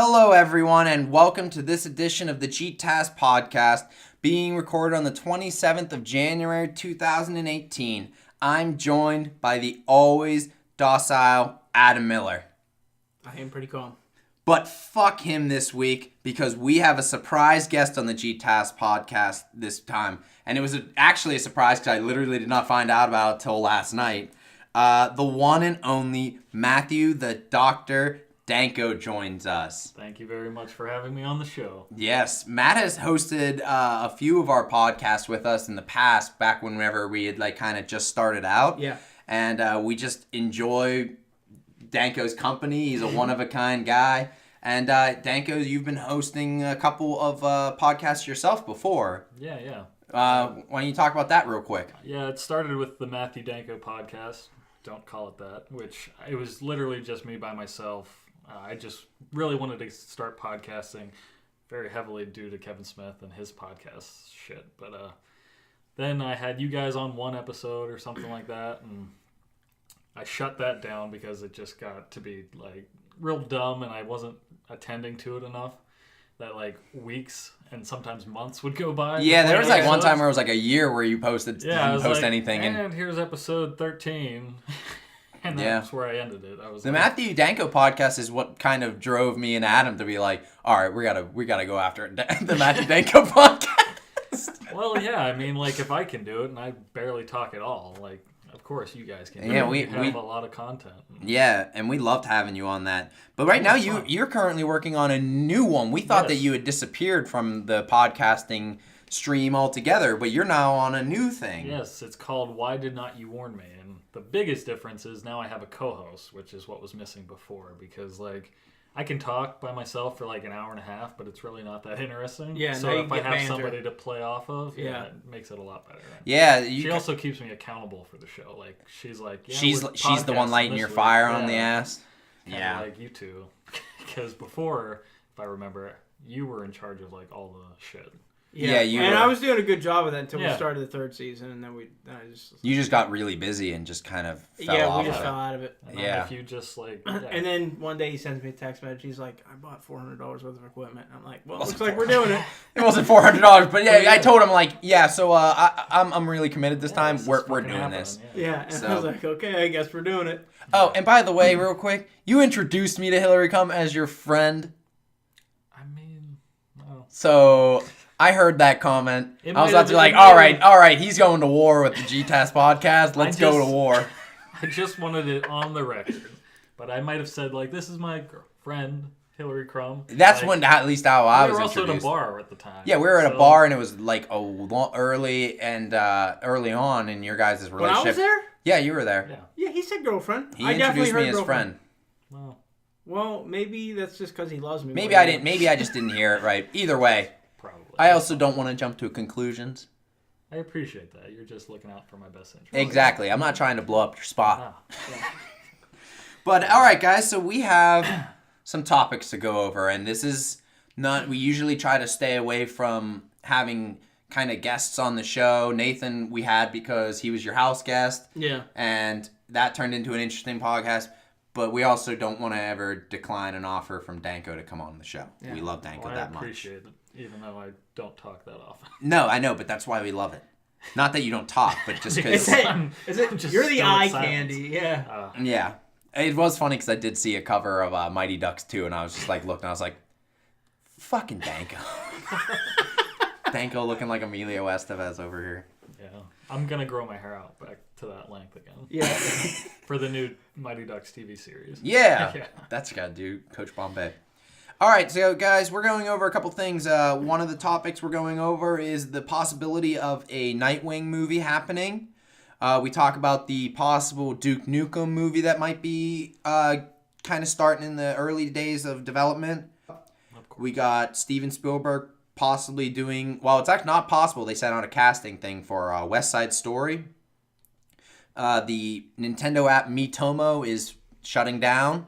Hello, everyone, and welcome to this edition of the GTAS podcast, being recorded on the 27th of January, 2018. I'm joined by the always docile Adam Miller. I am pretty calm. But fuck him this week, because we have a surprise guest on the GTAS podcast this time. And it was actually a surprise because I literally did not find out about it till last night. The one and only Matthew the Doctor Danko joins us. Thank you very much for having me on the show. Yes, Matt has hosted a few of our podcasts with us in the past, back whenever we had kind of just started out. Yeah. And we just enjoy Danko's company. He's a one-of-a-kind guy. And Danko, you've been hosting a couple of podcasts yourself before. Yeah. Why don't you talk about that real quick? Yeah, it started with the Matthew Danko podcast. Don't call it that. Which it was literally just me by myself. I just really wanted to start podcasting very heavily due to Kevin Smith and his podcast shit. But then I had you guys on one episode or something like that, and I shut that down because it just got to be real dumb, and I wasn't attending to it enough. That weeks and sometimes months would go by. Yeah, there was one time where it was a year where you didn't post anything. And here's episode 13. And that's where I ended it. The Matthew Danko podcast is what kind of drove me and Adam to be like, all right, we gotta go after the Matthew Danko podcast. Well, yeah, I mean, if I can do it, and I barely talk at all, of course you guys can. Yeah, we have a lot of content. Yeah, and we loved having you on that. But right now, you're currently working on a new one. We thought that you had disappeared from the podcasting stream altogether, but you're now on a new thing. Yes, it's called Why Did Not You Warn Me? And the biggest difference is now I have a co-host, which is what was missing before, because I can talk by myself for an hour and a half, but it's really not that interesting. Yeah, so if I have somebody to play off of, it makes it a lot better. Yeah, she also keeps me accountable for the show. She's she's the one lighting your fire on the ass. Yeah, you two, because before, if I remember, you were in charge of all the shit. Yeah, you and were. I was doing a good job of that until we started the third season, and then you just got really busy and just kind of fell off. We just fell out of it. And if you just And then one day he sends me a text message. He's like, "I bought $400 worth of equipment." I'm like, "Well, looks like we're doing it." It wasn't $400, but I told him so I'm really committed this time. We're doing this. Yeah, and I was like, "Okay, I guess we're doing it." Oh, and by the way, real quick, you introduced me to Hillary Crum as your friend. I mean, no. So I heard that comment. I was about to be all right, he's going to war with the GTAS podcast. Let's go to war. I just wanted it on the record. But I might have said, this is my friend, Hillary Crum. That's when, at least how I was introduced. We were also at a bar at the time. Yeah, we were at a bar, and it was early on in your guys' relationship. When I was there? Yeah, you were there. Yeah, he said girlfriend. He introduced me as friend. Well, maybe that's just because he loves me. Maybe I didn't. Maybe I just didn't hear it right. Either way. Probably. I also don't want to jump to conclusions. I appreciate that. You're just looking out for my best interest. Exactly. I'm not trying to blow up your spot. But, all right, guys. So we have some topics to go over. And this is not... We usually try to stay away from having kind of guests on the show. Nathan we had because he was your house guest. Yeah. And that turned into an interesting podcast. But we also don't want to ever decline an offer from Danko to come on the show. Yeah. We love Danko that much. I appreciate it, even though I don't talk that often. No, I know, but that's why we love it. Not that you don't talk, but just because... You're the eye candy, yeah. Yeah. It was funny because I did see a cover of Mighty Ducks 2, and I was just looking, I was like, fucking Danko. Danko looking like Emilio Estevez over here. Yeah. I'm going to grow my hair out back to that length again. Yeah. For the new Mighty Ducks TV series. Yeah. That's got to do Coach Bombay. All right, so guys, we're going over a couple things. One of the topics we're going over is the possibility of a Nightwing movie happening. We talk about the possible Duke Nukem movie that might be kind of starting in the early days of development. We got Steven Spielberg possibly doing... Well, it's actually not possible. They sent out a casting thing for West Side Story. The Nintendo app Miitomo is shutting down.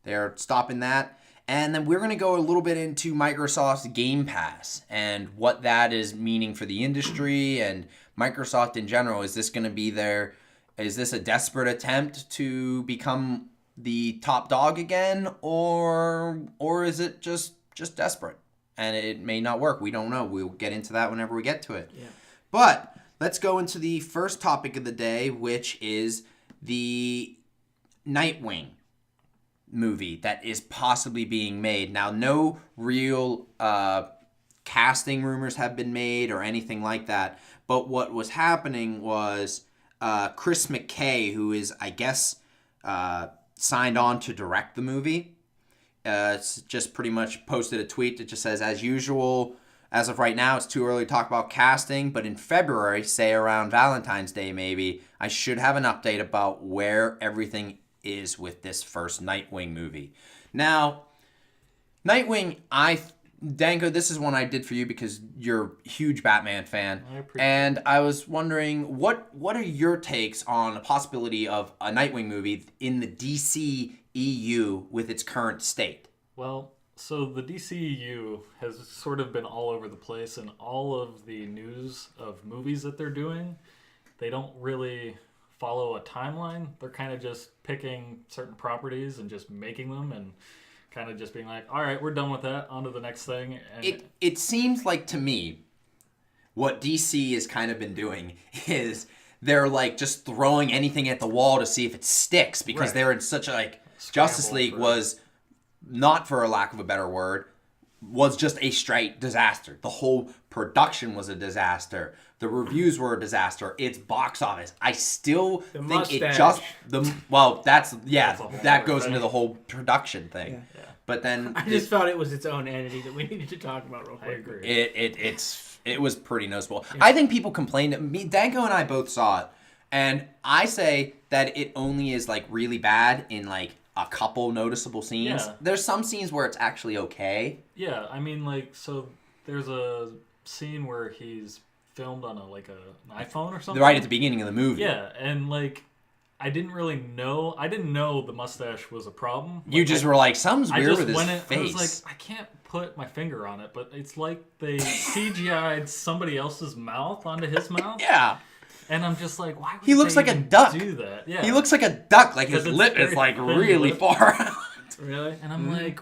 They're stopping that. And then we're going to go a little bit into Microsoft's GamePass and what that is meaning for the industry and Microsoft in general. Is this going to be is this a desperate attempt to become the top dog again, or is it just desperate? And it may not work. We don't know. We'll get into that whenever we get to it. Yeah. But let's go into the first topic of the day, which is the Nightwing movie that is possibly being made. Now, no real casting rumors have been made or anything like that. But what was happening was Chris McKay, who is, I guess, signed on to direct the movie, just pretty much posted a tweet that just says, as usual, as of right now, it's too early to talk about casting, but in February, say around Valentine's Day maybe, I should have an update about where everything is with this first Nightwing movie. Now, Nightwing, Danko, this is one I did for you because you're a huge Batman fan. And I was wondering, what are your takes on the possibility of a Nightwing movie in the DCEU with its current state? Well, so the DCEU has sort of been all over the place, and all of the news of movies that they're doing, they don't really follow a timeline. They're kind of just picking certain properties and just making them and kind of just being like, all right, we're done with that, on to the next thing. And it seems like, to me, what DC has kind of been doing is they're like just throwing anything at the wall to see if it sticks, because they're in such a, like, Justice League was, not for a lack of a better word, was just a straight disaster. The whole production was a disaster. The reviews were a disaster. It's box office. I still think mustache. it just that That's goes thing. into the whole production thing. Yeah. But then I just felt it was its own entity that we needed to talk about real I quick. agree. it was pretty noticeable. I think people complained. Danko and I both saw it, and I say that it only is like really bad in like a couple noticeable scenes. Yeah. There's some scenes where it's actually okay. Yeah, I mean, like, so there's a scene where he's filmed on an iPhone or something. Right at the beginning of the movie. Yeah, and like, I didn't know the mustache was a problem. You Like, just were like, something's I weird just with his went in, face. I was like, I can't put my finger on it, but it's like they CGI'd somebody else's mouth onto his mouth. Yeah. And I'm just like, why would He looks they like a even duck. do that? Yeah. He looks like a duck. Like his Because it's lip is very like thin really lip. far out. Really? And I'm like,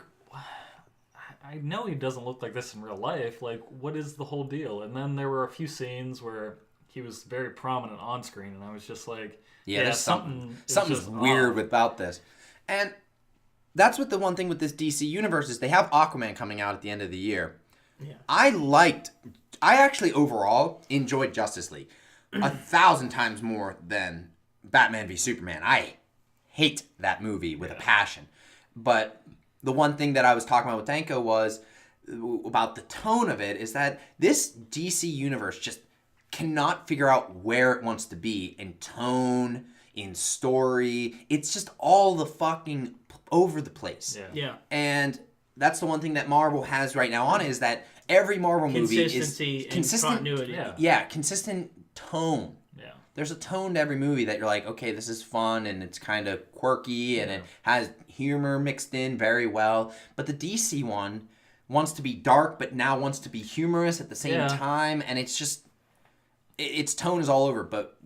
I know he doesn't look like this in real life. Like, what is the whole deal? And then there were a few scenes where he was very prominent on screen, and I was just like, Yeah, there's something's just weird off. about this. And that's what the one thing with this DC universe is. They have Aquaman coming out at the end of the year. Yeah. I actually overall enjoyed Justice League 1,000 times more than Batman v Superman. I hate that movie with a passion. But the one thing that I was talking about with Danko was about the tone of it, is that this DC universe just cannot figure out where it wants to be in tone, in story. It's just all the fucking over the place. Yeah. And that's the one thing that Marvel has right now on it, is that every Marvel movie is Consistency and consistent. continuity. Yeah. Consistent tone. Yeah. There's a tone to every movie that you're like, okay, this is fun and it's kind of quirky and it has humor mixed in very well. But the DC one wants to be dark, but now wants to be humorous at the same time, and it's just its tone is all over. But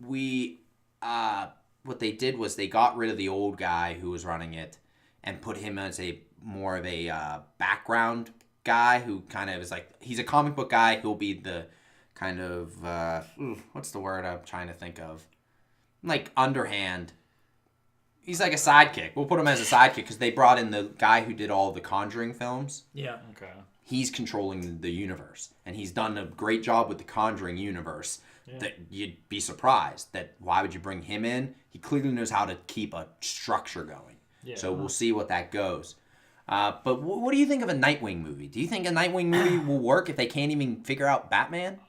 what they did was they got rid of the old guy who was running it and put him as more of a background guy who kind of is like, he's a comic book guy. He'll be the kind of what's the word I'm trying to think of? Like underhand. He's like a sidekick. We'll put him as a sidekick because they brought in the guy who did all the Conjuring films. Yeah. Okay. He's controlling the universe, and he's done a great job with the Conjuring universe. Yeah. That you'd be surprised that why would you bring him in? He clearly knows how to keep a structure going. Yeah. So we'll see what that goes. But what do you think of a Nightwing movie? Do you think a Nightwing movie will work if they can't even figure out Batman?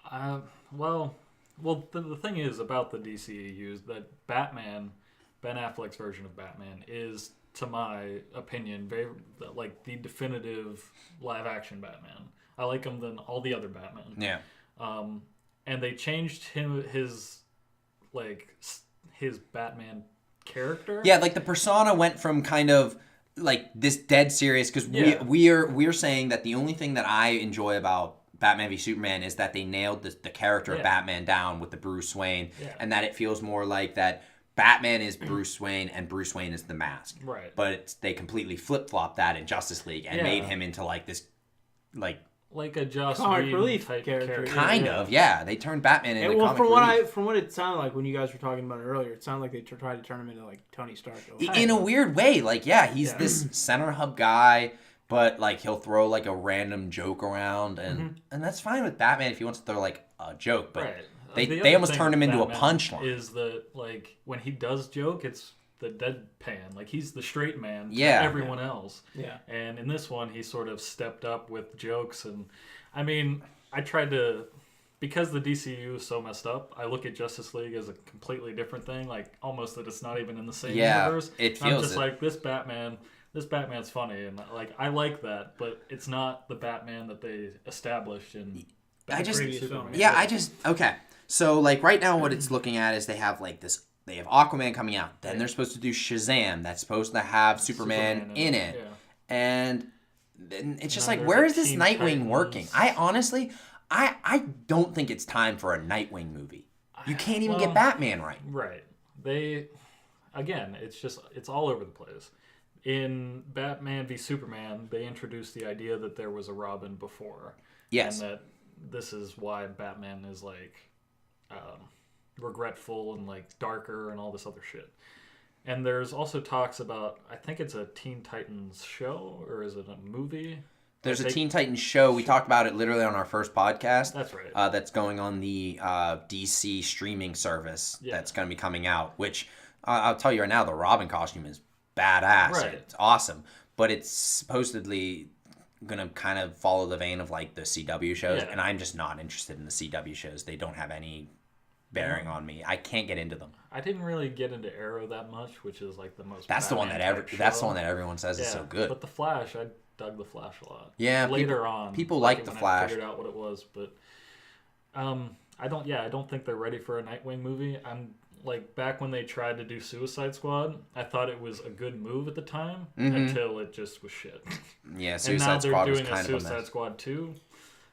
Well, the thing is about the DCEU is that Batman, Ben Affleck's version of Batman, is, to my opinion, very like the definitive live-action Batman. I like him than all the other Batman. Yeah. And they changed his Batman character. Yeah, like the persona went from kind of like this dead serious, because we're saying that the only thing that I enjoy about Batman v Superman is that they nailed the character of Batman down with the Bruce Wayne, and that it feels more like that Batman is Bruce Wayne and Bruce Wayne is the Mask. Right. But they completely flip-flopped that in Justice League and made him into like this, like a Joss Comic relief type character. kind of, yeah. They turned Batman into well, comic relief. from what it sounded like when you guys were talking about it earlier, it sounded like they tried to turn him into like Tony Stark. In a weird way, like he's this center hub guy, but like he'll throw like a random joke around, and that's fine with Batman if he wants to throw like a joke, but they almost turned him into a punchline. Is that like when he does joke, it's the deadpan, like he's the straight man to Yeah. everyone else. Yeah. And in this one, he sort of stepped up with jokes, and I mean, I tried to, because the DCU is so messed up, I look at Justice League as a completely different thing, like almost that it's not even in the same universe. It I'm feels just like this Batman's funny, and like I like that, but it's not the Batman that they established in Okay. So like right now what it's looking at is they have Aquaman coming out. Then they're supposed to do Shazam. That's supposed to have Superman in it. Yeah. And then it's just Now like, there's where a is this Teen Nightwing Titans. working? I honestly don't think it's time for a Nightwing movie. You can't even get Batman right. Right. It's all over the place. In Batman v Superman, they introduced the idea that there was a Robin before. Yes. And that this is why Batman is like regretful and like darker and all this other shit. And there's also talks about, I think it's a Teen Titans show, or is it a movie? There's a Teen Titans show. We talked about it literally on our first podcast. That's right. That's going on the DC streaming service that's going to be coming out, which I'll tell you right now, the Robin costume is badass. Right. It's awesome. But it's supposedly going to kind of follow the vein of like the CW shows, and I'm just not interested in the CW shows. They don't have any bearing on me. I can't get into them. I didn't really get into Arrow that much, which is like the most. That's the one that everyone says is so good. But the Flash, I dug the Flash a lot. Yeah, later on, people like the Flash. I figured out what it was, but I don't think they're ready for a Nightwing movie. I'm like, back when they tried to do Suicide Squad, I thought it was a good move at the time until it just was shit. Yeah, Suicide Squad was kind of a mess. And now they're doing a Suicide Squad 2,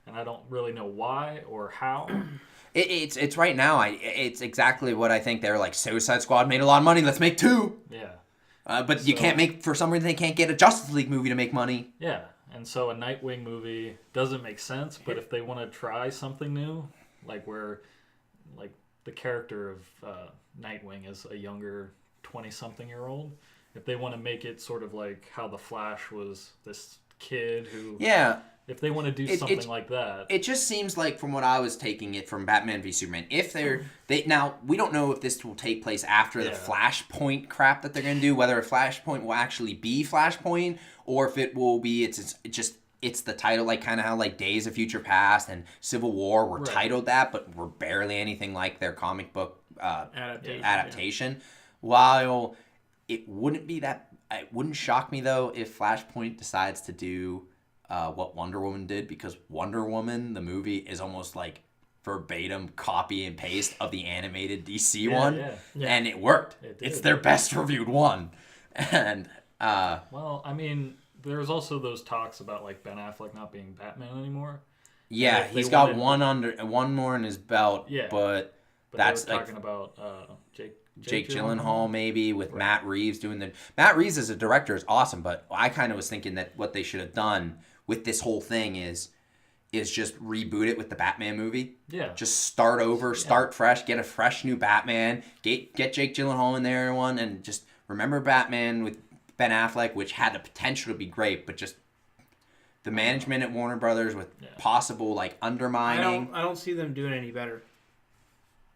and I don't really know why or how. It's right now. It's exactly what I think. They're like, Suicide Squad made a lot of money. Let's make 2. Yeah. But you can't make, for some reason, they can't get a Justice League movie to make money. Yeah. And so a Nightwing movie doesn't make sense. But if they want to try something new, like where, like the character of Nightwing is a younger 20-something-year-old, if they want to make it sort of like how the Flash was this kid who... Yeah. If they want to do something like that. It just seems like, from what I was taking it from Batman v Superman, if now, we don't know if this will take place after the Flashpoint crap that they're going to do, whether a Flashpoint will actually be Flashpoint, or if it will be, it's the title, like kind of how like Days of Future Past and Civil War were titled that, but were barely anything like their comic book adaptation. Yeah. While it wouldn't shock me though if Flashpoint decides to do what Wonder Woman did, because Wonder Woman, the movie, is almost like verbatim copy and paste of the animated DC one, and it worked. It's their best reviewed one, and well, I mean, there's also those talks about like Ben Affleck not being Batman anymore. Yeah, he's got one more in his belt, but that's they were talking about Jake Gyllenhaal maybe with Matt Reeves doing the... Matt Reeves as a director is awesome, but I kind of was thinking that what they should have done with this whole thing is just reboot it with the Batman movie. Yeah. Just start over, start fresh, get a fresh new Batman, get Jake Gyllenhaal in there, everyone, and just remember Batman with Ben Affleck, which had the potential to be great, but just the management at Warner Brothers with possible like undermining. I don't see them doing any better.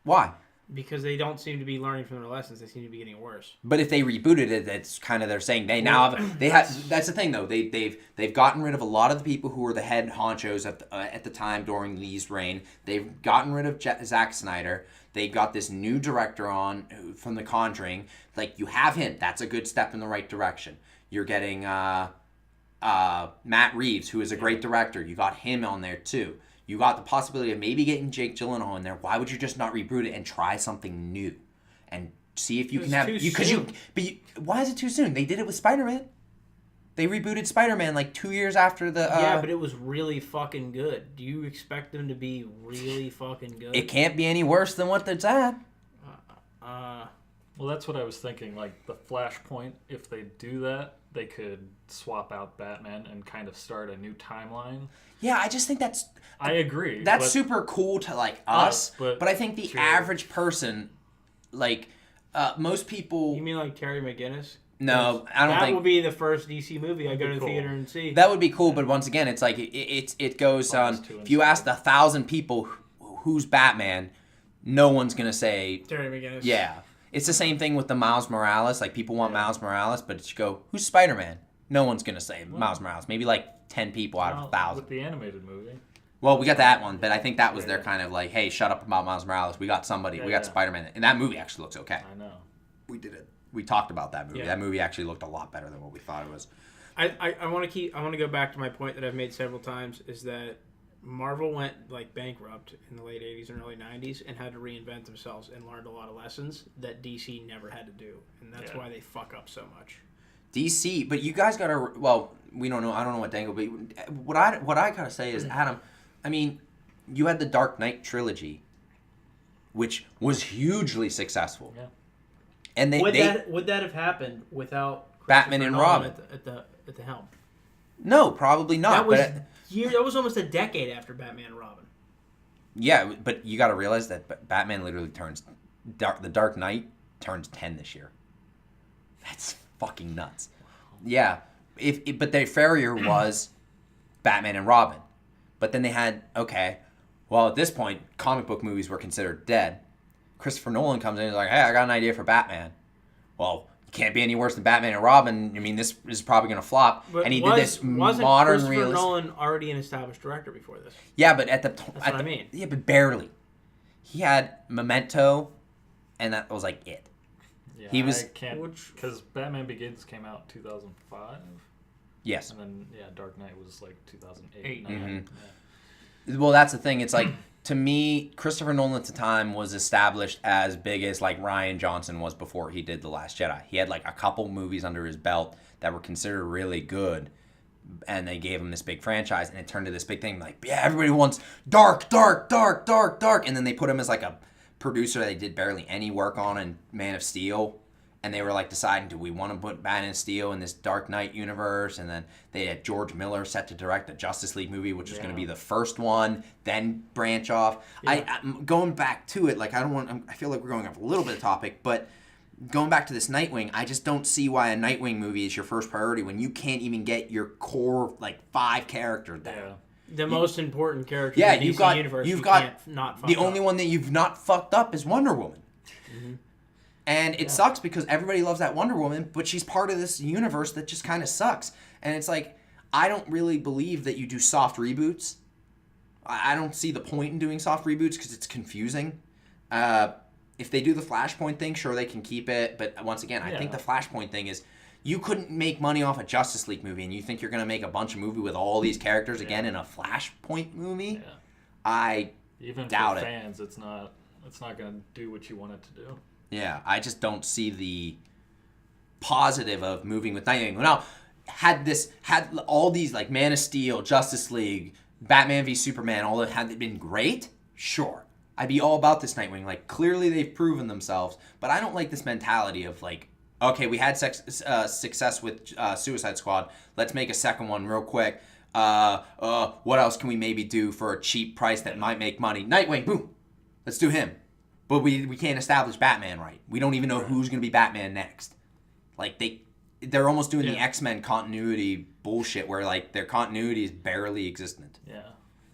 Why? Because they don't seem to be learning from their lessons. They seem to be getting worse. But if they rebooted it, that's kind of they're saying that's the thing though. They've gotten rid of a lot of the people who were the head honchos at the time during Lee's reign. They've gotten rid of Zack Snyder. They got this new director on from The Conjuring. Like, you have him. That's a good step in the right direction. You're getting Matt Reeves, who is a great director. You got him on there too. You got the possibility of maybe getting Jake Gyllenhaal in there. Why would you just not reboot it and try something new, and see if you can have why is it too soon? They did it with Spider-Man. They rebooted Spider-Man like 2 years after the. Yeah, but it was really fucking good. Do you expect them to be really fucking good? It can't be any worse than what it's at. Well, that's what I was thinking. Like the Flashpoint, if they do that, they could swap out Batman and kind of start a new timeline. Yeah, I just think that's... I agree. That's super cool to, like, us, but I think the average person, like, most people... You mean like Terry McGinnis? No, I don't think... That will be the first DC movie I go to the theater and see. That would be cool, but once again, it's like, it goes on... If you asked 1,000 people who's Batman, no one's going to say... Terry McGinnis. Yeah. It's the same thing with the Miles Morales. Like, people want Miles Morales, but you go, who's Spider-Man? No one's going to say Miles Morales. Maybe, like, 10 people out of 1,000. With the animated movie. Well, we got that one, but I think that was their kind of like, hey, shut up about Miles Morales. We got somebody. We got Spider-Man. And that movie actually looks okay. I know. We did it. We talked about that movie. Yeah. That movie actually looked a lot better than what we thought it was. I want to go back to my point that I've made several times, is that Marvel went like bankrupt in the late 80s and early 90s and had to reinvent themselves and learned a lot of lessons that DC never had to do. And that's why they fuck up so much. DC, but you guys got to, well, we don't know. I don't know what Danko, but what I got to say is, Adam, I mean, you had the Dark Knight trilogy, which was hugely successful. Yeah. And would that have happened without Batman and Robin at the helm? No, probably not. That was almost a decade after Batman and Robin. Yeah, but you got to realize that Batman literally the Dark Knight turns 10 this year. That's fucking nuts. Yeah, but their failure was Batman and Robin. But then they had, well, at this point, comic book movies were considered dead. Christopher Nolan comes in and is like, hey, I got an idea for Batman. Well, it can't be any worse than Batman and Robin. I mean, this is probably going to flop. But and he did this modern Christopher realism. Nolan already an established director before this? Yeah, but That's what I mean. Yeah, but barely. He had Memento, and that was like it. Yeah, he was... Because Batman Begins came out in 2005. Yes. And then, Dark Knight was like 2008. Mm-hmm. Yeah. Well, that's the thing. It's like, to me, Christopher Nolan at the time was established as big as like Rian Johnson was before he did The Last Jedi. He had like a couple movies under his belt that were considered really good, and they gave him this big franchise, and it turned to this big thing. Like, yeah, everybody wants dark, and then they put him as like a producer that they did barely any work on in Man of Steel. And they were like deciding, do we want to put Batman and Steel in this Dark Knight universe? And then they had George Miller set to direct the Justice League movie, which was going to be the first one, then branch off. Yeah. I'm going back to it, like I feel like we're going off a little bit of topic, but going back to this Nightwing, I just don't see why a Nightwing movie is your first priority when you can't even get your core like 5 characters there. Yeah. The most important character in the DC universe. You've got not the only one that you've not fucked up is Wonder Woman. Mm-hmm. And it sucks because everybody loves that Wonder Woman, but she's part of this universe that just kind of sucks. And it's like, I don't really believe that you do soft reboots. I don't see the point in doing soft reboots because it's confusing. If they do the Flashpoint thing, sure, they can keep it. But once again, I think the Flashpoint thing is, you couldn't make money off a Justice League movie, and you think you're going to make a bunch of movie with all these characters again in a Flashpoint movie? Yeah. I doubt it. Even for fans, it's not going to do what you want it to do. Yeah, I just don't see the positive of moving with Nightwing. Now, had all these like Man of Steel, Justice League, Batman v Superman, all that, had they been great, sure, I'd be all about this Nightwing. Like, clearly they've proven themselves, but I don't like this mentality of like, okay, we had success with Suicide Squad. Let's make a second one real quick. What else can we maybe do for a cheap price that might make money? Nightwing, boom, let's do him. But we can't establish Batman right. We don't even know who's going to be Batman next. Like, they're almost doing the X-Men continuity bullshit where, like, their continuity is barely existent. Yeah.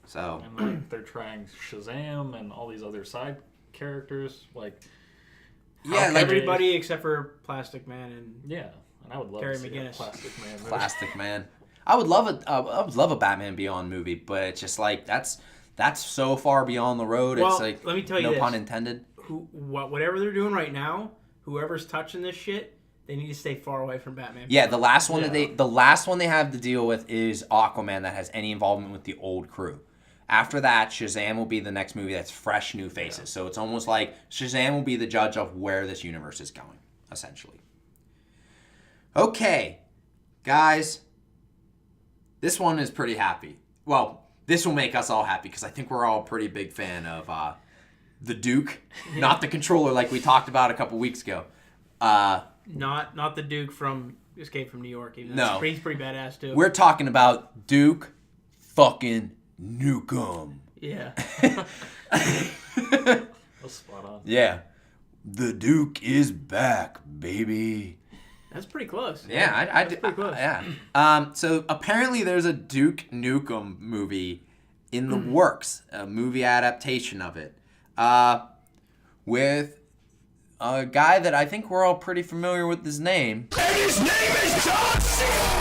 So. And, like, they're trying Shazam and all these other side characters. Like, yeah, like everybody except for Plastic Man and and I would love Terry to see McGinnis. a Plastic Man movie. Plastic Man. I would love a Batman Beyond movie, but it's just like, that's so far beyond the road. Well, it's like, let me tell you no this. pun intended. Whatever they're doing right now, whoever's touching this shit, they need to stay far away from Batman. Yeah, the last one they have to deal with is Aquaman that has any involvement with the old crew. After that, Shazam will be the next movie that's fresh new faces. Yeah. So it's almost like Shazam will be the judge of where this universe is going, essentially. Okay, guys, this one is pretty happy. Well, this will make us all happy because I think we're all a pretty big fan of the Duke, not the controller like we talked about a couple weeks ago. Not the Duke from Escape from New York. Even No. he's pretty badass too. We're talking about Duke fucking Nukem. Yeah. That's spot on. Yeah. The Duke is back, baby. That's pretty close. Yeah, I did. pretty close. Yeah. So apparently there's a Duke Nukem movie in the works, a movie adaptation of it, with a guy that I think we're all pretty familiar with his name. And his name is John Cena!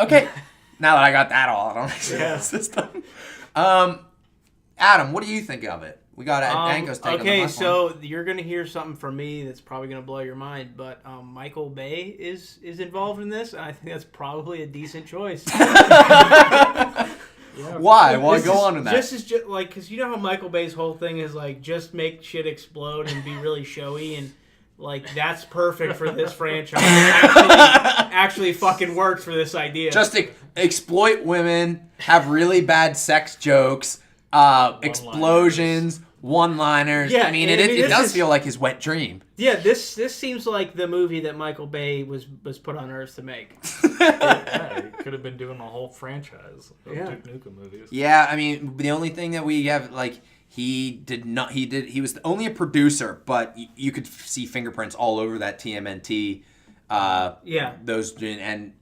Okay. Now that I got that all out on my system. Adam, what do you think of it? We got Danko's take on the Okay, last so one. you're gonna hear something from me that's probably gonna blow your mind, but Michael Bay is involved in this, and I think that's probably a decent choice. Why? Why This go is on with that? Just like, because you know how Michael Bay's whole thing is like, just make shit explode and be really showy, and like that's perfect for this franchise. Actually fucking works for this idea. Just exploit women, have really bad sex jokes, explosions, one-liners. Yeah, I mean, and it I mean, this does is- feel like his wet dream. Yeah, this seems like the movie that Michael Bay was put on Earth to make. Yeah, he could have been doing a whole franchise of Yeah. Duke Nukem movies. Yeah, I mean, the only thing that we have, like, he was only a producer, but you could see fingerprints all over that TMNT. Yeah. And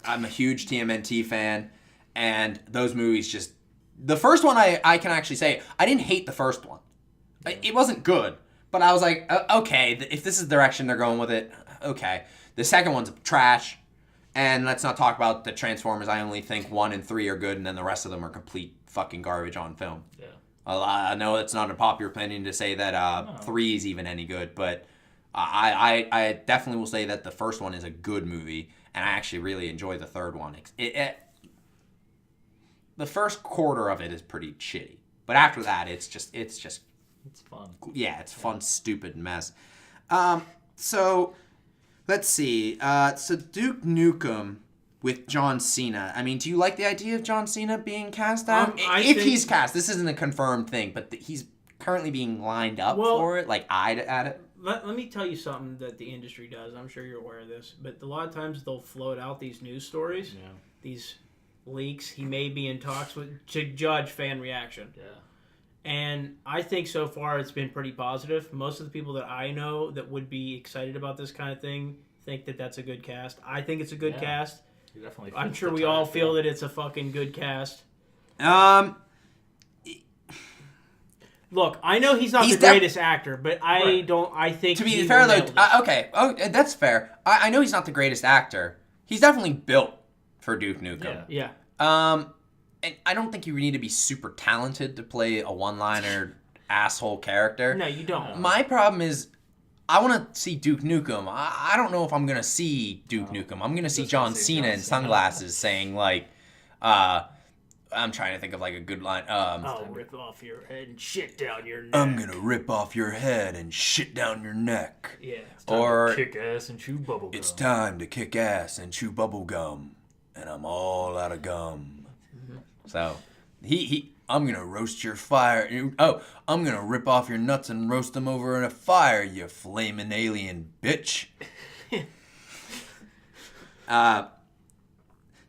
I'm a huge TMNT fan, and those movies just, the first one I can actually say, I didn't hate the first one. It wasn't good, but I was like, okay, if this is the direction they're going with it, okay. The second one's trash, and let's not talk about the Transformers. I only think 1 and 3 are good, and then the rest of them are complete fucking garbage on film. Yeah. I know it's not a popular opinion to say that 3 is even any good, but I definitely will say that the first one is a good movie, and I actually really enjoy the third one. The first quarter of it is pretty shitty, but after that, it's fun. yeah, it's fun, stupid mess. So let's see. So Duke Nukem with John Cena. I mean, do you like the idea of John Cena being cast out? I If think- he's cast, this isn't a confirmed thing, but he's currently being lined up for it, like eyed at it. Let me tell you something that the industry does. I'm sure you're aware of this, but a lot of times they'll float out these news stories, Yeah. these leaks. He may be in talks with to judge fan reaction. Yeah. And I think so far it's been pretty positive. Most of the people that I know that would be excited about this kind of thing think that that's a good cast. I think it's a good Yeah. cast. He definitely I'm fits sure the we all type, feel yeah. that it's a fucking good cast. Look, I know he's not He's the greatest actor, but I Right. don't. I think To be he fair, will though, nail this. okay, that's fair. I know he's not the greatest actor. He's definitely built for Duke Nukem. Yeah. Yeah. And I don't think you need to be super talented to play a one-liner asshole character. No, you don't. My problem is, I want to see Duke Nukem. I don't know if I'm gonna see Duke Nukem. I'm gonna see Just John gonna see Cena John in Cena. sunglasses saying like, I'm trying to think of like a good line. I'll rip off your head and shit down your neck. I'm gonna rip off your head and shit down your neck. Yeah. Or Kick ass and chew bubble gum. it's time to kick ass and chew bubble gum, and I'm all out of gum. So, I'm gonna roast your fire. I'm gonna rip off your nuts and roast them over in a fire, you flaming alien bitch.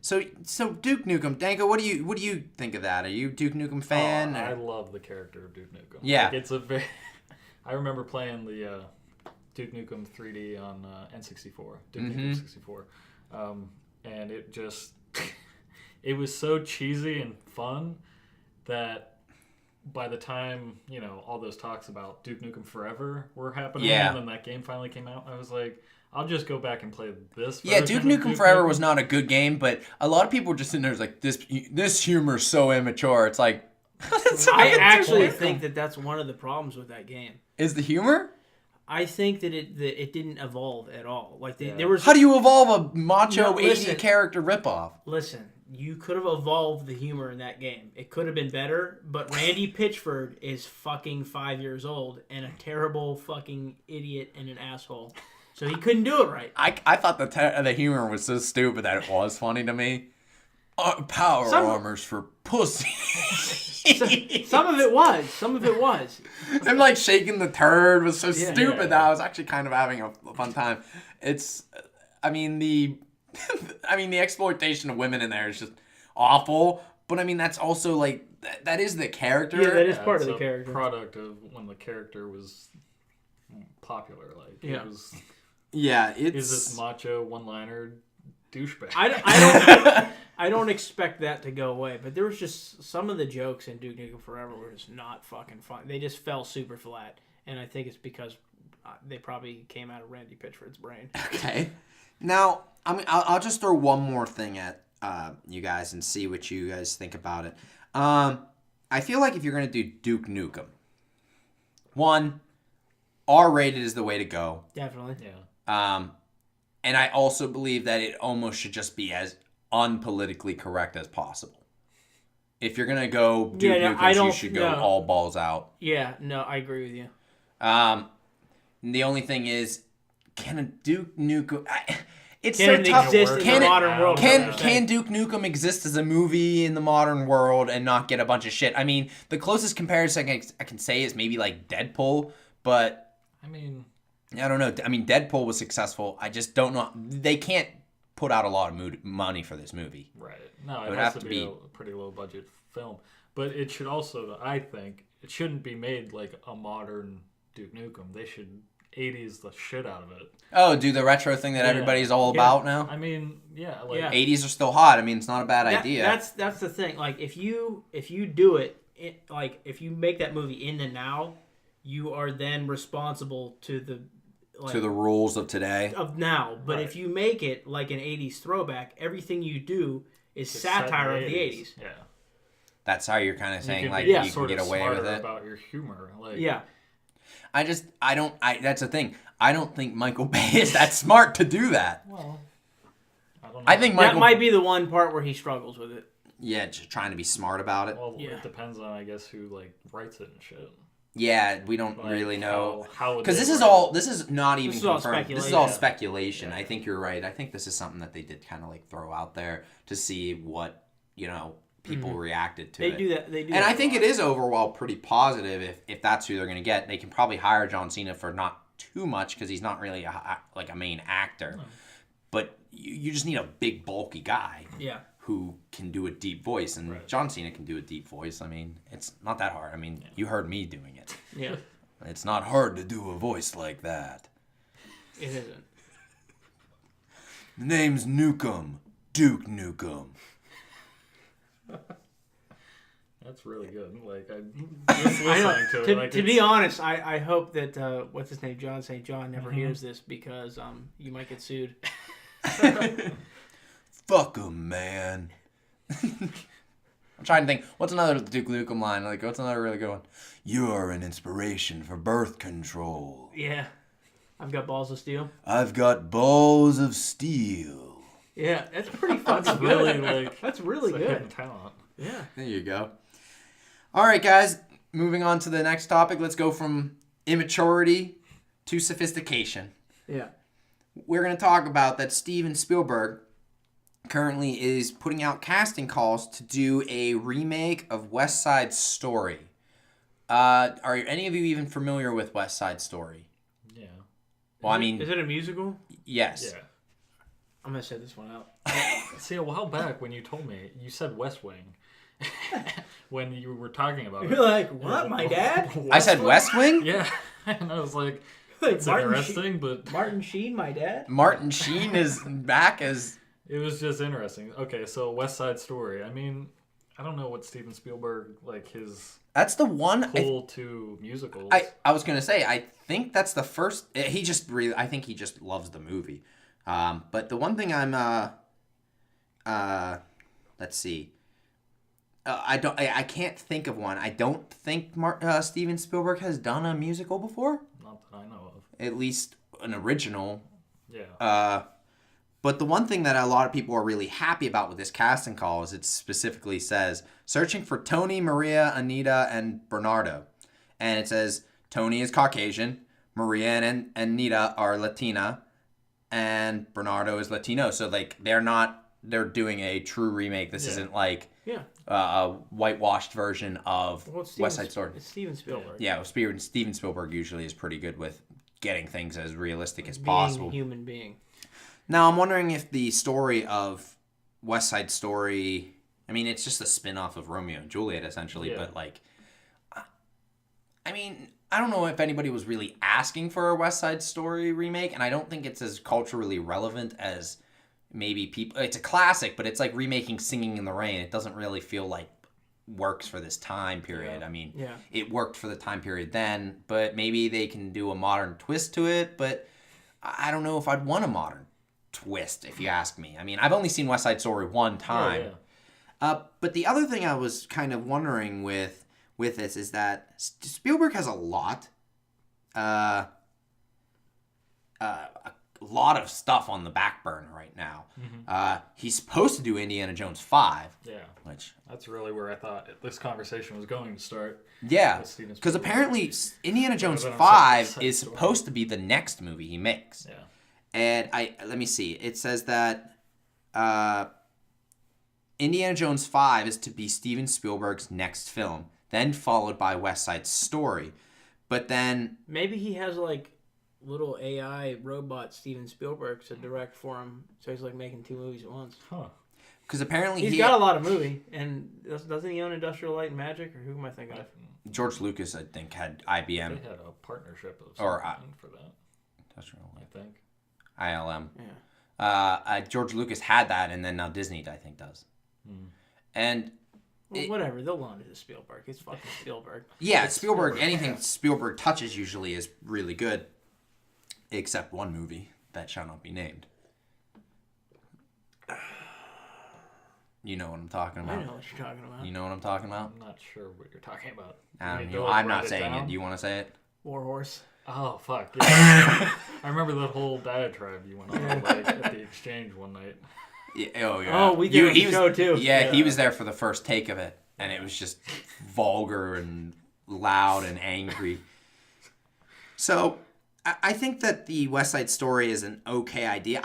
So Duke Nukem, Danko, what do you think of that? Are you a Duke Nukem fan? I or- love the character of Duke Nukem. Yeah. Like, it's a very. I remember playing the Duke Nukem 3D on N64. Duke Nukem 64, and it just it was so cheesy and fun that by the time all those talks about Duke Nukem Forever were happening, Yeah. and then that game finally came out, I was like, I'll just go back and play this. Yeah, version Duke of Nukem Forever was not a good game, but a lot of people were just sitting there like, this humor's so immature. It's like, I actually think that that's one of the problems with that game. is the humor? I think that it didn't evolve at all. Like Yeah. there was. How do you evolve a macho No, 80 listen. character ripoff? Listen, you could have evolved the humor in that game. It could have been better, but Randy Pitchford is fucking 5 years old and a terrible fucking idiot and an asshole. So he couldn't do it right. I thought the humor was so stupid that it was funny to me. Power armor's for pussy. Some of it was. Him like shaking the turd was so stupid yeah. that I was actually kind of having a fun time. I mean the exploitation of women in there is just awful. But I mean that's also like that is the character. Yeah, that is part of it's the a character. Product of when the character was popular. Like Yeah. it was. Yeah, Is this macho one-liner douchebag? I don't expect that to go away, but there was just some of the jokes in Duke Nukem Forever were just not fucking fun. They just fell super flat, and I think it's because they probably came out of Randy Pitchford's brain. Okay. Now, I'll just throw one more thing at you guys and see what you guys think about it. I feel like if you're going to do Duke Nukem, one, R-rated is the way to go. Definitely. Yeah. And I also believe that it almost should just be as unpolitically correct as possible. If you're going to go Duke Nukem, you should go all balls out. Yeah, no, I agree with you. The only thing is, can a Duke Nukem... It's Can so it tough. exist in the modern world? Can Duke Nukem exist as a movie in the modern world and not get a bunch of shit? I mean, the closest comparison I can say is maybe like Deadpool, but... I mean... I don't know. I mean, Deadpool was successful. I just don't know. They can't put out a lot of money for this movie. Right. No, it would has have to to be be- a pretty low-budget film. But it should also, I think, it shouldn't be made like a modern Duke Nukem. They should 80s the shit out of it. Oh, do the retro thing that everybody's all about now? I mean, yeah. Like, Yeah. 80s are still hot. I mean, it's not a bad idea. That's the thing. Like if you do it, like if you make that movie in the now, you are then responsible to the rules of today. of now. But Right. if you make it like an 80s throwback, everything you do is it's satire set of the 80s. Yeah. That's how you're kind of saying, can like, be you can sort get of away with smarter it. about your humor. Like, Yeah. That's the thing. I don't think Michael Bay is that smart to do that. Well, I don't know. I think That Michael... might be the one part where he struggles with it. Yeah, just trying to be smart about it. Well, Yeah. it depends on, I guess, who like writes it and shit. Yeah, we don't Like, really know. how Because they this is write all... it. This is not even This is all confirmed. This is speculation. all Yeah. speculation. Yeah. I think you're right. I think this is something that they did kind of like throw out there to see what, people reacted to They it. do that. They do. And that I a think lot. it is overall pretty positive if that's who they're going to get. They can probably hire John Cena for not too much because he's not really a main actor. No. But you just need a big, bulky guy Yeah. who can do a deep voice. And Right. John Cena can do a deep voice. I mean, it's not that hard. I mean, you heard me doing it. Yeah. It's not hard to do a voice like that. It isn't. The name's Nukem. Duke Nukem. That's really good. Like, just I know. listening to it. Like, To be honest, I hope that what's his name, John St. John, never hears this because you might get sued. Fuck 'em, man. I'm trying to think. What's another Duke Nukem line? Like, what's another really good one? You're an inspiration for birth control. Yeah. I've got balls of steel. I've got balls of steel. Yeah, that's pretty fucking That's good. really, like, That's really it's a hidden good. talent. Yeah. There you go. All right, guys. Moving on to the next topic. Let's go from immaturity to sophistication. Yeah. We're going to talk about that Steven Spielberg currently is putting out casting calls to do a remake of West Side Story. Are any of you even familiar with West Side Story? Yeah. Well, I mean, Is it a musical? yes. Yeah. I'm gonna set this one out. See, a while back when you told me, you said West Wing. When you were talking about You're it. like, what, my dad? I said West Wing? Yeah. And I was like, Like it's Martin interesting, but Martin Sheen, my dad? Martin Sheen is back as... it was just interesting. Okay, so West Side Story. I mean, I don't know what Steven Spielberg, like, his That's the one... pull to musicals. I was going to say, I think that's the first... He just really... I think he just loves the movie. But the one thing I'm... let's see. I can't think of one. I don't think Steven Spielberg has done a musical before. Not that I know of. At least an original. Yeah. But the one thing that a lot of people are really happy about with this casting call is it specifically says, searching for Tony, Maria, Anita, and Bernardo. And it says, Tony is Caucasian, Maria and Anita are Latina, and Bernardo is Latino. So like they're doing a true remake. This isn't like a whitewashed version of West Side Story. It's Steven Spielberg. Yeah, Steven Spielberg usually is pretty good with getting things as realistic as possible. Being a human being. Now, I'm wondering if the story of West Side Story, I mean, it's just a spin-off of Romeo and Juliet, essentially, but, like, I mean, I don't know if anybody was really asking for a West Side Story remake, and I don't think it's as culturally relevant as maybe people... It's a classic, but it's like remaking Singing in the Rain. It doesn't really feel like works for this time period. I mean, it worked for the time period then, but maybe they can do a modern twist to it, but I don't know if I'd want a modern twist, if you ask me. I mean, I've only seen West Side Story one time. But the other thing I was kind of wondering with this is that Spielberg has a lot of stuff on the back burner right now. He's supposed to do Indiana Jones 5. Yeah. Which that's really where I thought this conversation was going to start. Yeah. Because apparently Indiana Jones 5 is supposed to be the next movie he makes. Yeah. And let me see. It says that Indiana Jones 5 is to be Steven Spielberg's next film, then followed by West Side Story. But then... Maybe he has, like, little AI robot Steven Spielberg to direct for him, so he's, like, making 2 movies at once. Huh. Because apparently he's got a lot of movie, and doesn't he own Industrial Light and Magic, or who am I thinking of? George Lucas, I think, had IBM. They had a partnership of something for that. Industrial Light. I think. ILM. Yeah. George Lucas had that, and then now Disney, I think, does. And whatever, they'll loan it to Spielberg. It's fucking Spielberg. Yeah, Spielberg. Anything Spielberg touches usually is really good, except one movie that shall not be named. You know what I'm talking about. I know what you're talking about. You know what I'm talking about. I'm not sure what you're talking about. I'm not saying it. Do you want to say it? Warhorse. Oh, fuck. Yeah. I remember that whole diatribe you went on like, at the exchange one night. Yeah, oh, yeah. Oh, we did the show, too. Yeah, he was there for the first take of it, and it was just vulgar and loud and angry. So, I think that the West Side Story is an okay idea.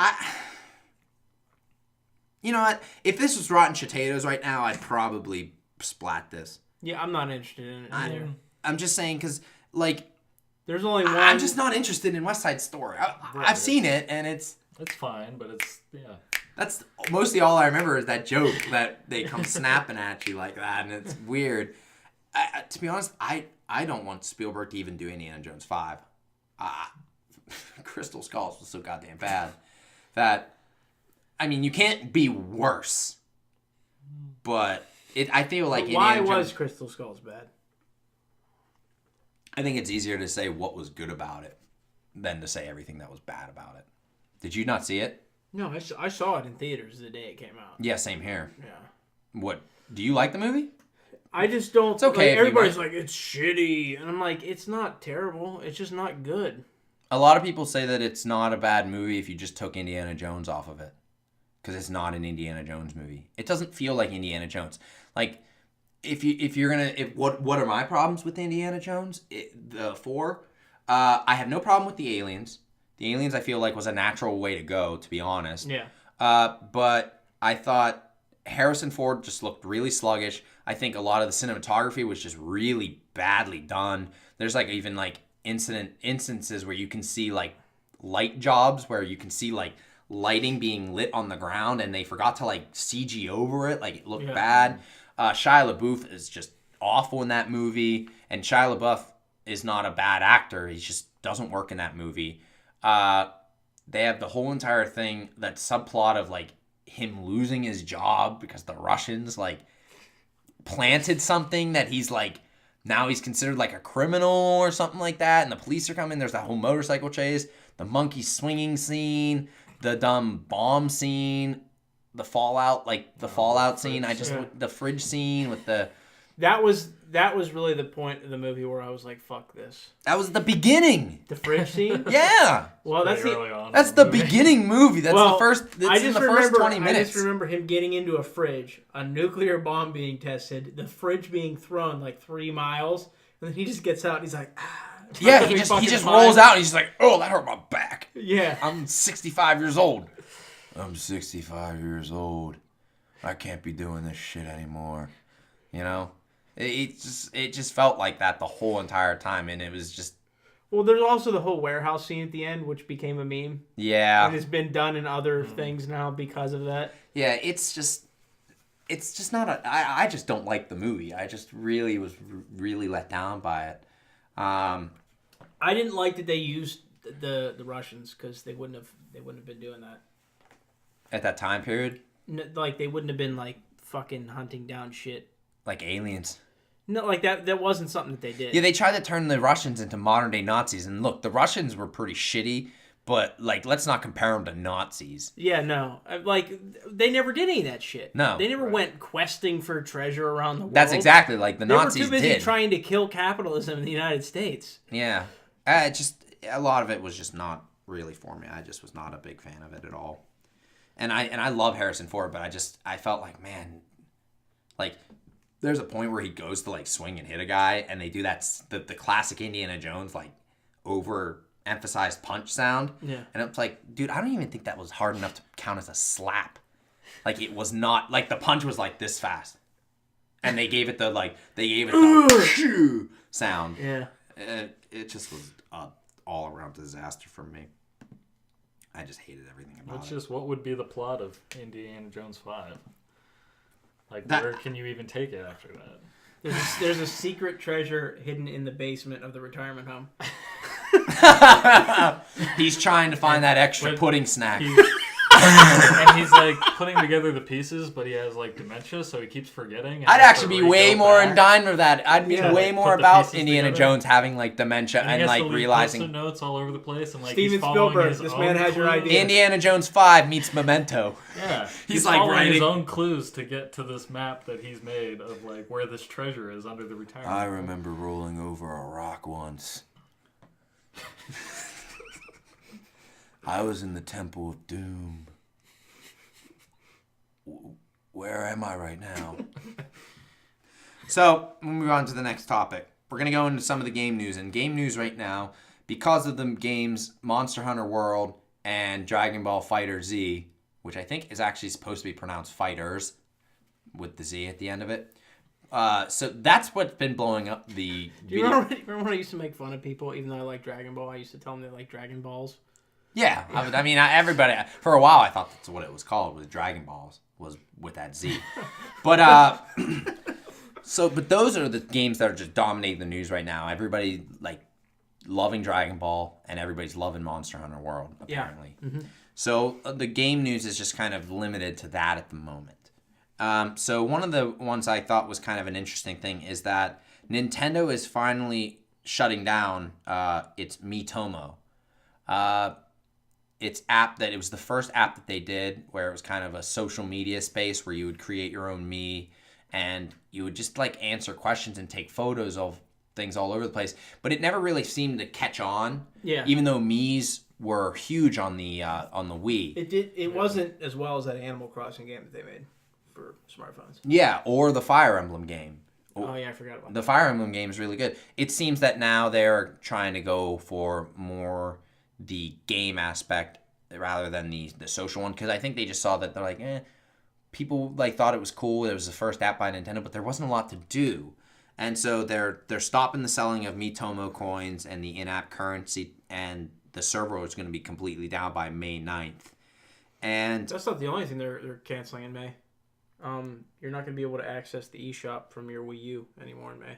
You know what? If this was Rotten Potatoes right now, I'd probably splat this. Yeah, I'm not interested in it either. I'm just saying, because, like... There's only one... I'm just not interested in West Side Story. I've seen it, and it's... It's fine, but it's... Yeah. That's mostly all I remember is that joke that they come snapping at you like that, and it's weird. To be honest, I don't want Spielberg to even do Indiana Jones 5. Crystal Skulls was so goddamn bad that, I mean, you can't be worse. But I feel like why was Crystal Skulls bad? I think it's easier to say what was good about it than to say everything that was bad about it. Did you not see it? No, I saw it in theaters the day it came out. Yeah, same here. Yeah. What? Do you like the movie? I just don't... It's okay. Like, everybody's like, it's shitty. And I'm like, it's not terrible. It's just not good. A lot of people say that it's not a bad movie if you just took Indiana Jones off of it. Because it's not an Indiana Jones movie. It doesn't feel like Indiana Jones. Like... If you're gonna what are my problems with Indiana Jones? The 4, I have no problem with the aliens. The aliens I feel like was a natural way to go, to be honest. Yeah. But I thought Harrison Ford just looked really sluggish. I think a lot of the cinematography was just really badly done. There's like even like instances where you can see like light jobs where you can see like lighting being lit on the ground and they forgot to like CG over it. Like it looked bad. Shia LaBeouf is just awful in that movie, and Shia LaBeouf is not a bad actor. He just doesn't work in that movie. They have the whole entire thing, that subplot of like him losing his job because the Russians like planted something that he's like, now he's considered like a criminal or something like that, and the police are coming. There's that whole motorcycle chase, the monkey swinging scene, the dumb bomb scene. The Fallout scene. The fridge scene with the... That was really the point of the movie where I was like, fuck this. That was the beginning. The fridge scene? Yeah. Well, that's the beginning movie. That's the first... It's in the first 20 minutes. I just remember him getting into a fridge, a nuclear bomb being tested, the fridge being thrown like 3 miles, and then he just gets out and he's like, Yeah, he just rolls out and he's like, oh, that hurt my back. Yeah. I'm 65 years old. I'm 65 years old. I can't be doing this shit anymore. You know? It just felt like that the whole entire time, and it was just... Well, there's also the whole warehouse scene at the end, which became a meme. Yeah. And it's been done in other things now because of that. Yeah, it's just not a... I just don't like the movie. I just really was really let down by it. I didn't like that they used the Russians because they wouldn't have been doing that. At that time period? Like, they wouldn't have been, like, fucking hunting down shit. Like aliens. No, like, that wasn't something that they did. Yeah, they tried to turn the Russians into modern-day Nazis. And look, the Russians were pretty shitty, but, like, let's not compare them to Nazis. Yeah, no. Like, they never did any of that shit. No. They never went questing for treasure around the world. That's exactly like the Nazis did. They were too busy trying to kill capitalism in the United States. Yeah. A lot of it was just not really for me. I just was not a big fan of it at all. And I love Harrison Ford, but I felt like, man, like, there's a point where he goes to, like, swing and hit a guy, and they do the classic Indiana Jones, like, overemphasized punch sound. Yeah. And it's like, dude, I don't even think that was hard enough to count as a slap. Like, it was not, like, the punch was, like, this fast. And they gave it the sound. Yeah. It just was an all-around disaster for me. I just hated everything about it. That's just what would be the plot of Indiana Jones 5. Like, That... where can you even take it after that? There's a secret treasure hidden in the basement of the retirement home. He's trying to find that extra pudding snack. And he's like putting together the pieces, but he has like dementia, so he keeps forgetting. I'd actually be way more in dine with that. I'd be way more about Indiana together. Jones having like dementia and like realizing Post-it notes all over the place and like Steven he's following Spielberg, his this own man has your clues. idea. Indiana Jones 5 meets Memento. Yeah, He's like following writing his own clues to get to this map that he's made of like where this treasure is under the retirement. I remember rolling over a rock once. I was in the Temple of Doom. Where am I right now? So, we'll move on to the next topic. We're going to go into some of the game news. And game news right now, because of the games Monster Hunter World and Dragon Ball Fighter Z, which I think is actually supposed to be pronounced Fighters, with the Z at the end of it. So that's what's been blowing up the Do you remember when I used to make fun of people, even though I like Dragon Ball? I used to tell them they like Dragon Balls. Yeah, I mean, everybody, for a while I thought that's what it was called, was Dragon Balls, was with that Z. But, but those are the games that are just dominating the news right now. Everybody, like, loving Dragon Ball, and everybody's loving Monster Hunter World, apparently. Yeah. Mm-hmm. So the game news is just kind of limited to that at the moment. So one of the ones I thought was kind of an interesting thing is that Nintendo is finally shutting down its Miitomo. Its app it was the first app that they did where it was kind of a social media space where you would create your own Mii and you would just like answer questions and take photos of things all over the place. But it never really seemed to catch on. Yeah. Even though Mii's were huge on the Wii. It wasn't as well as that Animal Crossing game that they made for smartphones. Yeah, or the Fire Emblem game. Oh yeah, I forgot about that. The Fire Emblem game is really good. It seems that now they're trying to go for more the game aspect rather than the social one, because I think they just saw that they're like, people like thought it was cool. It was the first app by Nintendo, but there wasn't a lot to do, and so they're stopping the selling of Miitomo coins and the in-app currency, and the server is going to be completely down by May 9th. And that's not the only thing they're canceling in May. You're not going to be able to access the eShop from your Wii U anymore in May.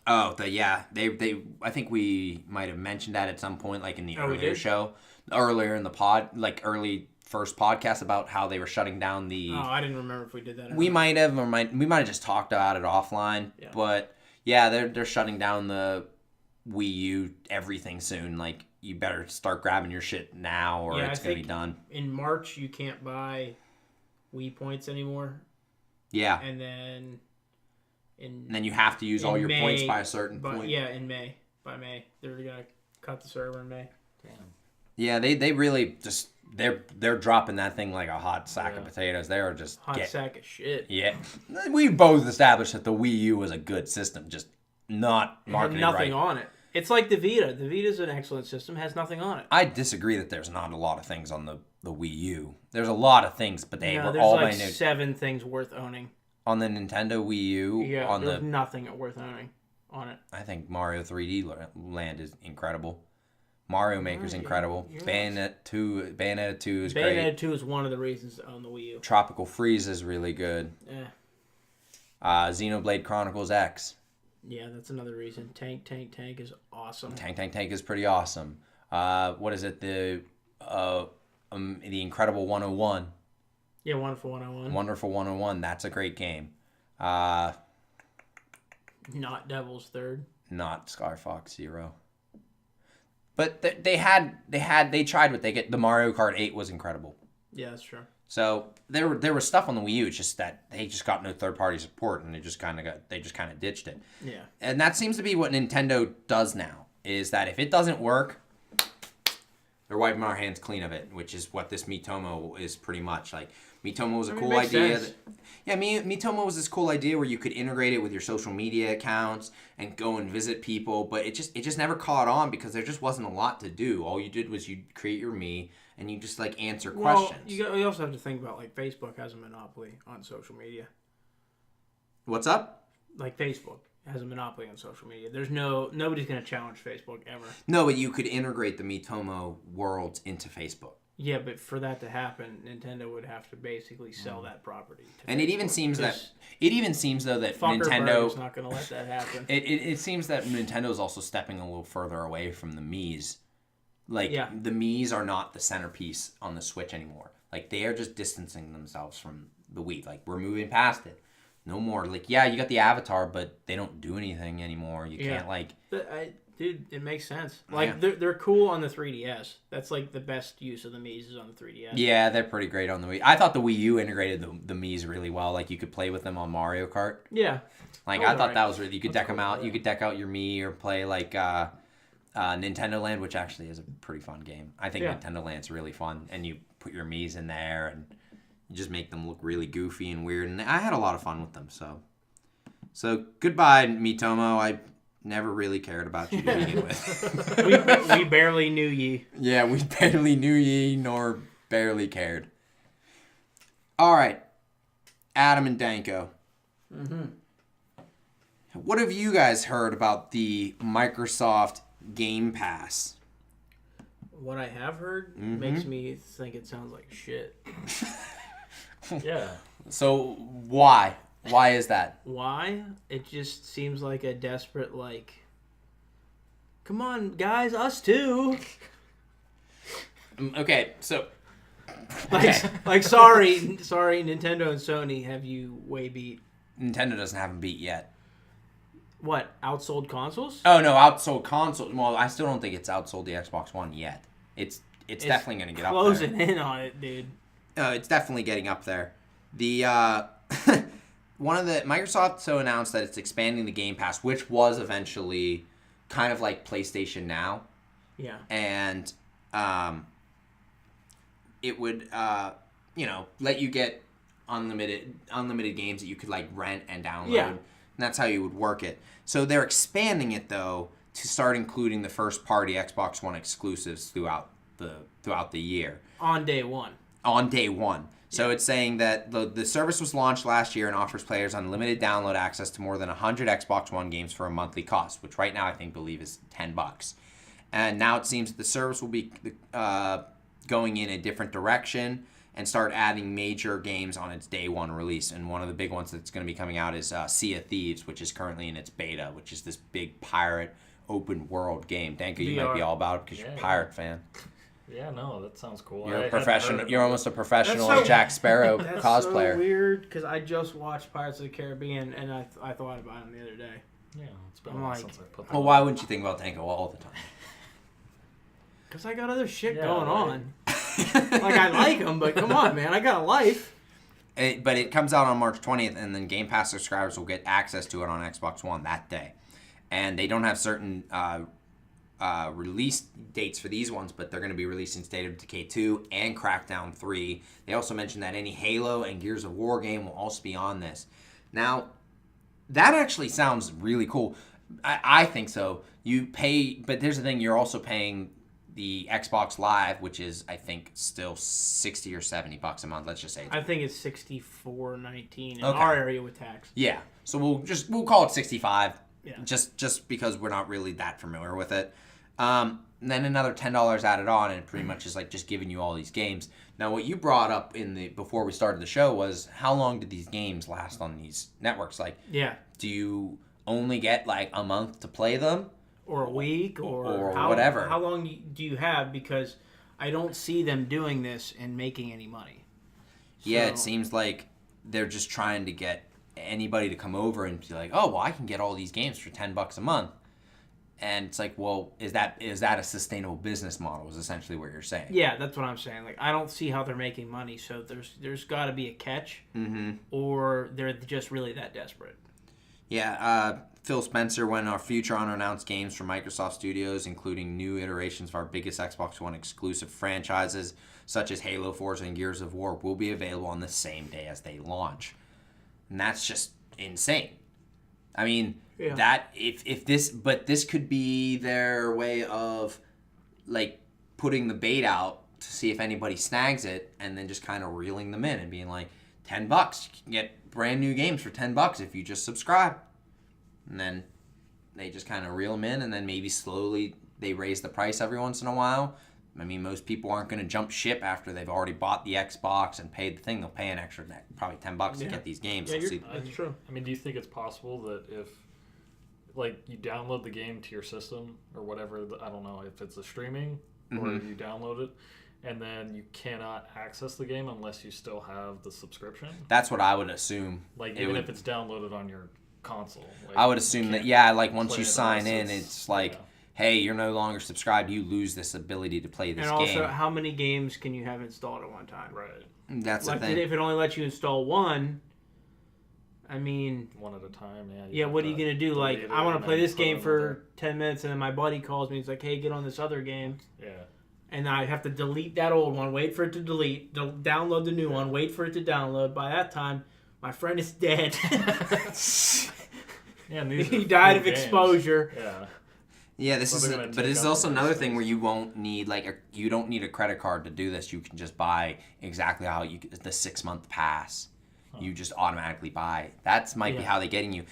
Oh, they I think we might have mentioned that at some point, like in the earlier show, earlier in the pod, like early first podcast about how they were shutting down the. Oh, I didn't remember if we did that. We might have, or we might have just talked about it offline. Yeah. But yeah, they're shutting down the Wii U everything soon. Like you better start grabbing your shit now, or it's gonna be done. In March, you can't buy Wii points anymore. Yeah, and then. And then you have to use all your points by a certain point. Yeah, by May. They're going to cut the server in May. Damn. Yeah, they really just, they're dropping that thing like a hot sack of potatoes. They are just... Hot sack of shit. Yeah. We both established that the Wii U was a good system, just not marketed nothing on it. It's like the Vita. The Vita's an excellent system. Has nothing on it. I disagree that there's not a lot of things on the Wii U. There's a lot of things, but they were there's all like by 7 things worth owning. on the Nintendo Wii U. Yeah, there's nothing worth owning on it. I think Mario 3D Land is incredible. Mario Maker's incredible. Bayonetta 2 is great. Bayonetta 2 is one of the reasons to own the Wii U. Tropical Freeze is really good. Xenoblade Chronicles X. Yeah, that's another reason. Tank is awesome. Tank is pretty awesome. What is it? The Incredible 101. Yeah, Wonderful 101. Wonderful 101. That's a great game. Not Devil's Third. Not Sky Fox Zero. But they tried what they get. The Mario Kart 8 was incredible. Yeah, that's true. So there was stuff on the Wii U. It's just that they just got no third party support, and they just kind of ditched it. Yeah. And that seems to be what Nintendo does now. Is that if it doesn't work, they're wiping our hands clean of it, which is what this Miitomo is pretty much. Like Miitomo was a cool idea. Miitomo was this cool idea where you could integrate it with your social media accounts and go and visit people, but it just never caught on because there just wasn't a lot to do. All you did was you create your Mii and you just like answer questions. You also have to think about like Facebook has a monopoly on social media. What's up? Like Facebook has a monopoly on social media. There's nobody's going to challenge Facebook ever. No, but you could integrate the Miitomo worlds into Facebook. Yeah, but for that to happen, Nintendo would have to basically sell that property. And Facebook. It even seems though that Nintendo is not going to let that happen. It seems that Nintendo is also stepping a little further away from the Miis. Like the Miis are not the centerpiece on the Switch anymore. Like they are just distancing themselves from the Wii. Like we're moving past it. No more. Like you got the Avatar, but they don't do anything anymore. You can't like. Dude, it makes sense. Like they're cool on the 3DS. That's like the best use of the Miis is on the 3DS. Yeah, they're pretty great on the Wii. I thought the Wii U integrated the Miis really well. Like you could play with them on Mario Kart. Yeah. Like I thought that was really. You could deck them out. Yeah. You could deck out your Mii or play like Nintendo Land, which actually is a pretty fun game. I think Nintendo Land's really fun, and you put your Miis in there and you just make them look really goofy and weird. And I had a lot of fun with them. So goodbye, Miitomo. I never really cared about you to begin with. we barely knew ye. Yeah, we barely knew ye, nor barely cared. All right, Adam and Danko. Mm-hmm. What have you guys heard about the Microsoft GamePass? What I have heard makes me think it sounds like shit. Yeah. So why? Why is that? Why? It just seems like a desperate, like, come on, guys, us too. Okay, so... Like, sorry, Nintendo and Sony have you way beat. Nintendo doesn't have them beat yet. What, outsold consoles? Oh, no, outsold consoles. Well, I still don't think it's outsold the Xbox One yet. It's definitely going to get up there. Closing in on it, dude. It's definitely getting up there. The, Microsoft announced that it's expanding the Game Pass, which was eventually kind of like PlayStation Now. Yeah. And it would let you get unlimited games that you could like rent and download. Yeah. And that's how you would work it. So they're expanding it though to start including the first party Xbox One exclusives throughout the year. On day one. So it's saying that the service was launched last year and offers players unlimited download access to more than 100 Xbox One games for a monthly cost, which right now I believe is $10. And now it seems that the service will be going in a different direction and start adding major games on its day one release. And one of the big ones that's going to be coming out is Sea of Thieves, which is currently in its beta, which is this big pirate open world game. Danko, you might be all about it because you're a pirate fan. Yeah, no, that sounds cool. You're a professional. You're almost a professional Jack Sparrow cosplayer. That's so weird because I just watched Pirates of the Caribbean and I thought about him the other day. Yeah, it's been a while since I put that. Well, why wouldn't you think about Danko all the time? Because I got other shit going on. Like I like him, but come on, man, I got a life. But it comes out on March 20th, and then Game Pass subscribers will get access to it on Xbox One that day. And they don't have certain release dates for these ones, but they're going to be releasing State of Decay 2 and Crackdown 3. They also mentioned that any Halo and Gears of War game will also be on this. Now, that actually sounds really cool. I think so. You pay, but there's the thing. You're also paying the Xbox Live, which is I think still $60 or $70 a month. Let's just say. I think it's $64.19 in Okay. our area with tax. Yeah. So we'll call it 65. Yeah. Just because we're not really that familiar with it. And then another $10 added on, and it pretty much is like just giving you all these games. Now, what you brought up before we started the show was how long did these games last on these networks? Like, Yeah. do you only get like a month to play them? Or a week, or whatever. How long do you have? Because I don't see them doing this and making any money. Yeah, So- it seems like they're just trying to get anybody to come over and be like, oh, well, I can get all these games for $10 a month. And it's like, well, is that a sustainable business model is essentially what you're saying. Yeah, that's what I'm saying. Like, I don't see how they're making money, so there's got to be a catch, or they're just really that desperate. Yeah, Phil Spencer went our future unannounced games from Microsoft Studios, including new iterations of our biggest Xbox One exclusive franchises, such as Halo, Forza, and Gears of War, will be available on the same day as they launch. And that's just insane. I mean, that if this could be their way of like putting the bait out to see if anybody snags it, and then just kind of reeling them in and being like, $10, you can get brand new games for $10 if you just subscribe. And then they just kind of reel them in, and then maybe slowly they raise the price every once in a while. I mean, most people aren't going to jump ship after they've already bought the Xbox and paid the thing. They'll pay an extra, probably $10 to get these games. Yeah, See, that's true. I mean, do you think it's possible that if, like, you download the game to your system or whatever, I don't know if it's a streaming or you download it, and then you cannot access the game unless you still have the subscription? that's what I would assume. Like, even if it's downloaded on your console. Like, I would assume that, yeah, like once play you it sign unless in, it's like, hey, you're no longer subscribed. You lose this ability to play this And also, game. how many games can you have installed at one time? Right. That's Like, the thing. if it only lets you install one, I mean, One at a time, yeah. yeah, what are you going to do? Like, delete I it want to and play then this put game another- for 10 minutes, and then my buddy calls me. He's like, hey, get on this other game. Yeah. And I have to delete that old one, wait for it to delete, download the new one, wait for it to download. By that time, my friend is dead. Yeah, and these He are died full of games. exposure. Yeah. Yeah, this So is, they're gonna but take this is up also the another price. thing where you won't need you don't need a credit card to do this. You can just buy exactly how the 6-month pass. You just automatically buy. That's might be Yeah. how they're getting you.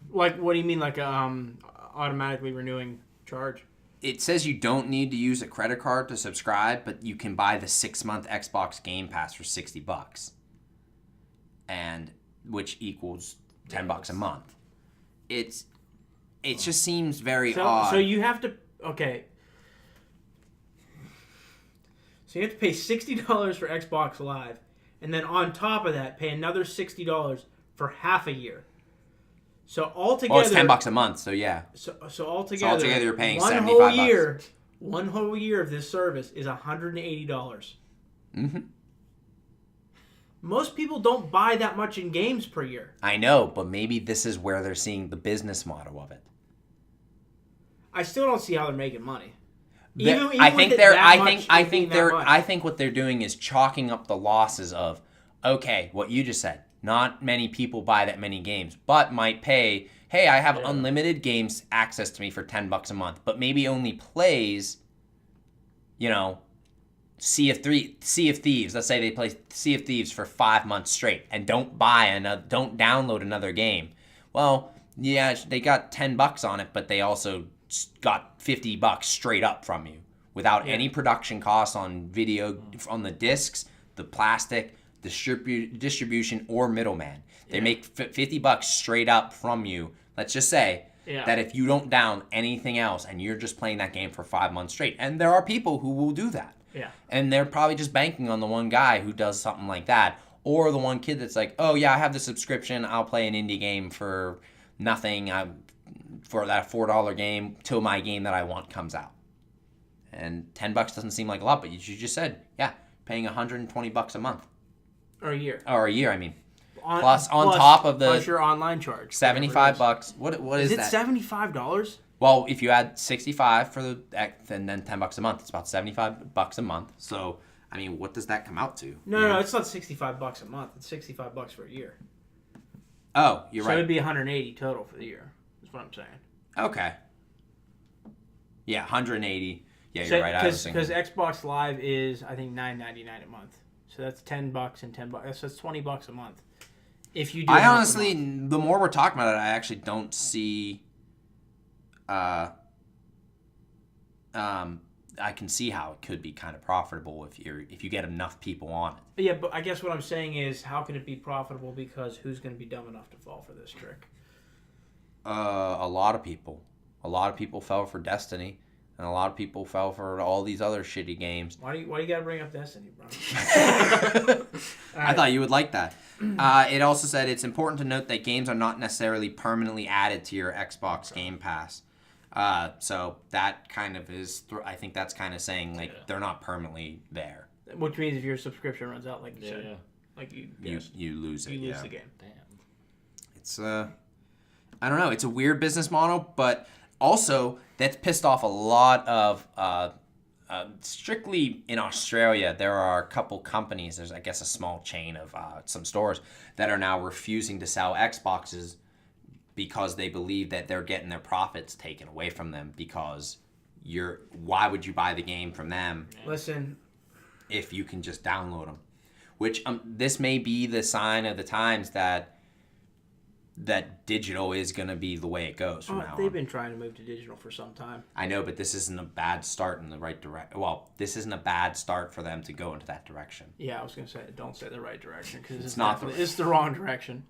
Like, what do you mean, like, automatically renewing charge? It says you don't need to use a credit card to subscribe, but you can buy the 6-month Xbox Game Pass for $60, and which equals $10 a month. It just seems very odd. So you have to, okay. So you have to pay $60 for Xbox Live, and then on top of that, pay another $60 for half a year. So altogether, it's $10 a month. So yeah, So altogether, altogether you're paying one $75. whole year. One whole year of this service is $180. Mm-hmm. Most people don't buy that much in games per year. I know, but maybe this is where they're seeing the business model of it. I still don't see how they're making money. I think what they're doing is chalking up the losses of, okay, what you just said. Not many people buy that many games, but might pay, hey, I have unlimited games access to me for $10 a month, but maybe only plays, Sea of Thieves. Let's say they play Sea of Thieves for 5 months straight and don't download another game. Well, yeah, they got $10 on it, but they also got $50 straight up from you without any production costs on video, on the discs, the plastic, distribution, or middleman. They make $50 straight up from you. Let's just say that if you don't down anything else and you're just playing that game for 5 months straight, and there are people who will do that. Yeah. And they're probably just banking on the one guy who does something like that, or the one kid that's like, oh yeah, I have the subscription, I'll play an indie game for nothing, for that $4 game till my game that I want comes out. And $10 doesn't seem like a lot, but you just said, yeah, paying $120 a month. Or a year. Or a year, I mean. Plus top of the plus your online charge. $75. What is it that? $75? Well, if you add $65 for the and then $10 a month, it's about $75 a month. So, I mean, what does that come out to? No, it's not $65 a month. It's $65 for a year. Oh, you're So right. it'd be $180 total for the year. Is what I'm saying. Okay. Yeah, 180. Yeah, you're right. I was Because thinking. Xbox Live is, I think, $9.99 a month. So that's $10 and $10. So that's $20 a month. If you do. I honestly, the more we're talking about it, I actually don't see. I can see how it could be kind of profitable if you get enough people on it. Yeah, but I guess what I'm saying is, how can it be profitable? Because who's going to be dumb enough to fall for this trick? A lot of people. A lot of people fell for Destiny, and a lot of people fell for all these other shitty games. Why do you got to bring up Destiny, bro? I thought you would like that. It also said it's important to note that games are not necessarily permanently added to your Xbox Game Pass. So that kind of is, I think that's kind of saying they're not permanently there. Which means if your subscription runs out, like you said, Yeah. like you lose it. you lose the game. Damn. It's I don't know. It's a weird business model, but also that's pissed off a lot of strictly in Australia. There are a couple companies. There's, I guess, a small chain of some stores that are now refusing to sell Xboxes because they believe that they're getting their profits taken away from them. Because why would you buy the game from them? Listen, if you can just download them, which this may be the sign of the times that digital is going to be the way it goes from now they've on. been trying to move to digital for some time. I know, but this isn't a bad start in the right direction. Well, this isn't a bad start for them to go into that direction. Yeah, I was gonna say don't say the right direction because It's not it's the wrong direction.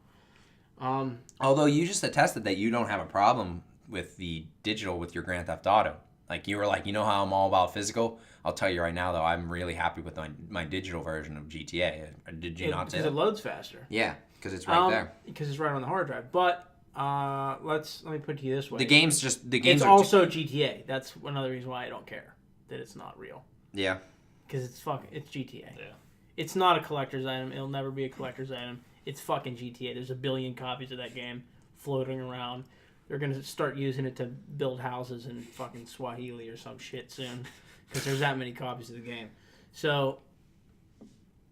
Although you just attested that you don't have a problem with the digital with your Grand Theft Auto. Like, you were like, you know how I'm all about physical? I'll tell you right now, though, I'm really happy with my digital version of GTA. Did you not say Because that? it loads faster. Yeah, because it's right there. Because it's right on the hard drive. But let me put it to you this way: The games it's are also GTA. That's another reason why I don't care that it's not real. yeah. Because it's GTA. Yeah. It's not a collector's item. It'll never be a collector's item. It's fucking GTA. There's a billion copies of that game floating around. They're going to start using it to build houses in fucking Swahili or some shit soon. Because there's that many copies of the game. So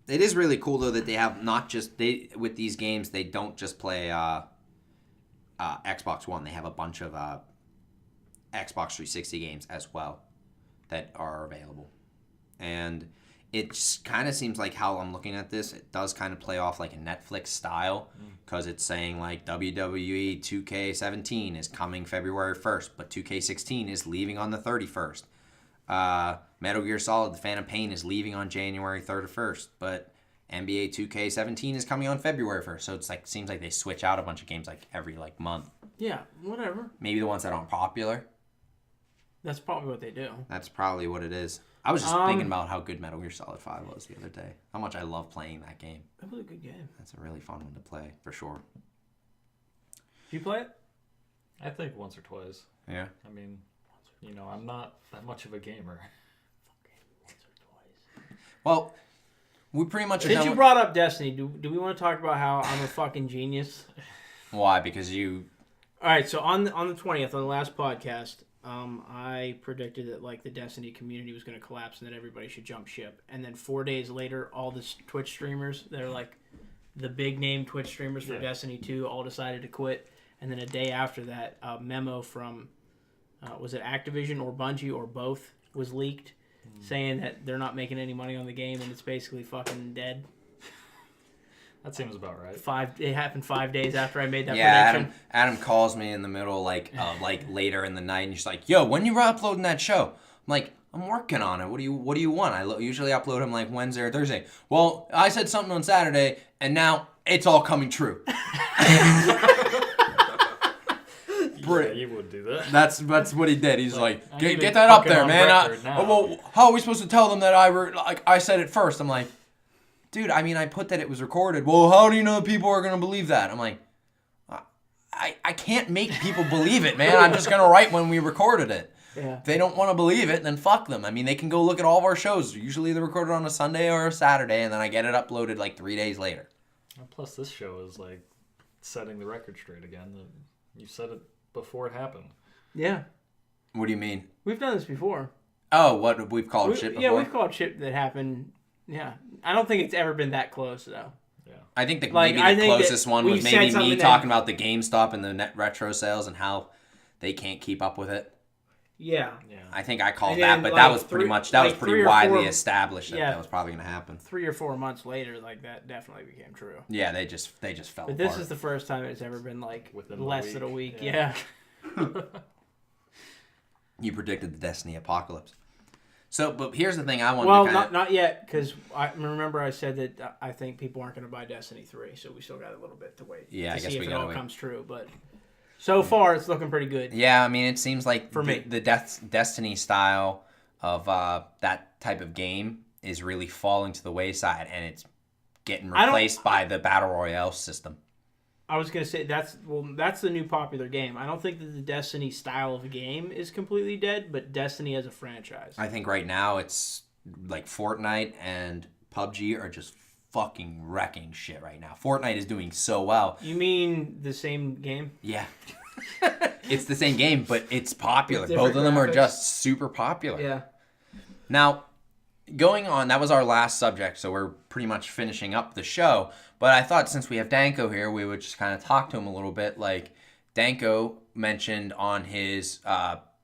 It is really cool, though, that they have not just... with these games, they don't just play Xbox One. They have a bunch of Xbox 360 games as well that are available. And it kind of seems like how I'm looking at this, it does kind of play off like a Netflix style, because it's saying like WWE 2K17 is coming February 1st, but 2K16 is leaving on the 31st. Metal Gear Solid: The Phantom Pain is leaving on January 31st, but NBA 2K17 is coming on February 1st. So it's like, seems like they switch out a bunch of games like every like month. yeah, whatever. Maybe the ones that aren't popular. That's probably what they do. That's probably what it is. I was just thinking about how good Metal Gear Solid 5 was the other day. How much I love playing that game. It was a good game. That's a really fun one to play, for sure. Did you play it? I think once or twice. Yeah. I mean, you know, I'm not that much of a gamer. Once or twice. Well, we pretty much... Since you brought up Destiny, do we want to talk about how I'm a fucking genius? Why? Because you... All right, so on the 20th, on the last podcast, I predicted that like the Destiny community was going to collapse and that everybody should jump ship. And then 4 days later, all the Twitch streamers that are like the big name Twitch streamers for Destiny 2 all decided to quit. And then a day after that, a memo from was it Activision or Bungie or both was leaked, saying that they're not making any money on the game and it's basically fucking dead. That seems about right. It happened 5 days after I made that prediction. Adam calls me in the middle, like later in the night, and he's like, "Yo, when you uploading that show?" I'm like, "I'm working on it. What do you want?" I usually upload them like Wednesday or Thursday. Well, I said something on Saturday, and now it's all coming true. Yeah, you would do that. That's what he did. He's like, I need get it that up fucking there, on man. record now. Well, how are we supposed to tell them that I said it first? I'm like, dude, I mean, I put that it was recorded. Well, how do you know people are going to believe that? I'm like, I can't make people believe it, man. I'm just going to write when we recorded it. Yeah. If they don't want to believe it, then fuck them. I mean, they can go look at all of our shows. Usually they're recorded on a Sunday or a Saturday, and then I get it uploaded like 3 days later. And plus, this show is like setting the record straight again. You said it before it happened. Yeah. What do you mean? We've done this before. Oh, what we've called shit before? Yeah, we've called shit that happened. Yeah. I don't think it's ever been that close, though. Yeah. I think Like, maybe I the think closest that one we was said maybe me something talking about the GameStop and the net retro sales and how they can't keep up with it. Yeah. I think I called And that, then, but like, that was pretty much that was 3 pretty or widely 4 established that yeah. that was probably going to happen. 3 or 4 months later, like that definitely became true. Yeah, they just fell But apart. this is the first time it's ever been like Within less than a week. Yeah. You predicted the Destiny apocalypse. So, but here's the thing I wanted Well, to kind of... not yet, because I remember I said that I think people aren't going to buy Destiny 3, so we still got a little bit to wait. Yeah, to I guess see we if it gotta all wait. comes true. But so far, it's looking pretty good. Yeah, I mean, it seems like For me. the Destiny style of that type of game is really falling to the wayside, and it's getting replaced by the Battle Royale system. I was going to say that's the new popular game. I don't think that the Destiny style of game is completely dead, but Destiny as a franchise. I think right now it's like Fortnite and PUBG are just fucking wrecking shit right now. Fortnite is doing so well. You mean the same game? Yeah. It's the same game, but it's popular. With different Both of them are graphics. just super popular. Yeah. Now, going on, that was our last subject, so we're pretty much finishing up the show. But I thought since we have Danko here, we would just kind of talk to him a little bit. Like, Danko mentioned on his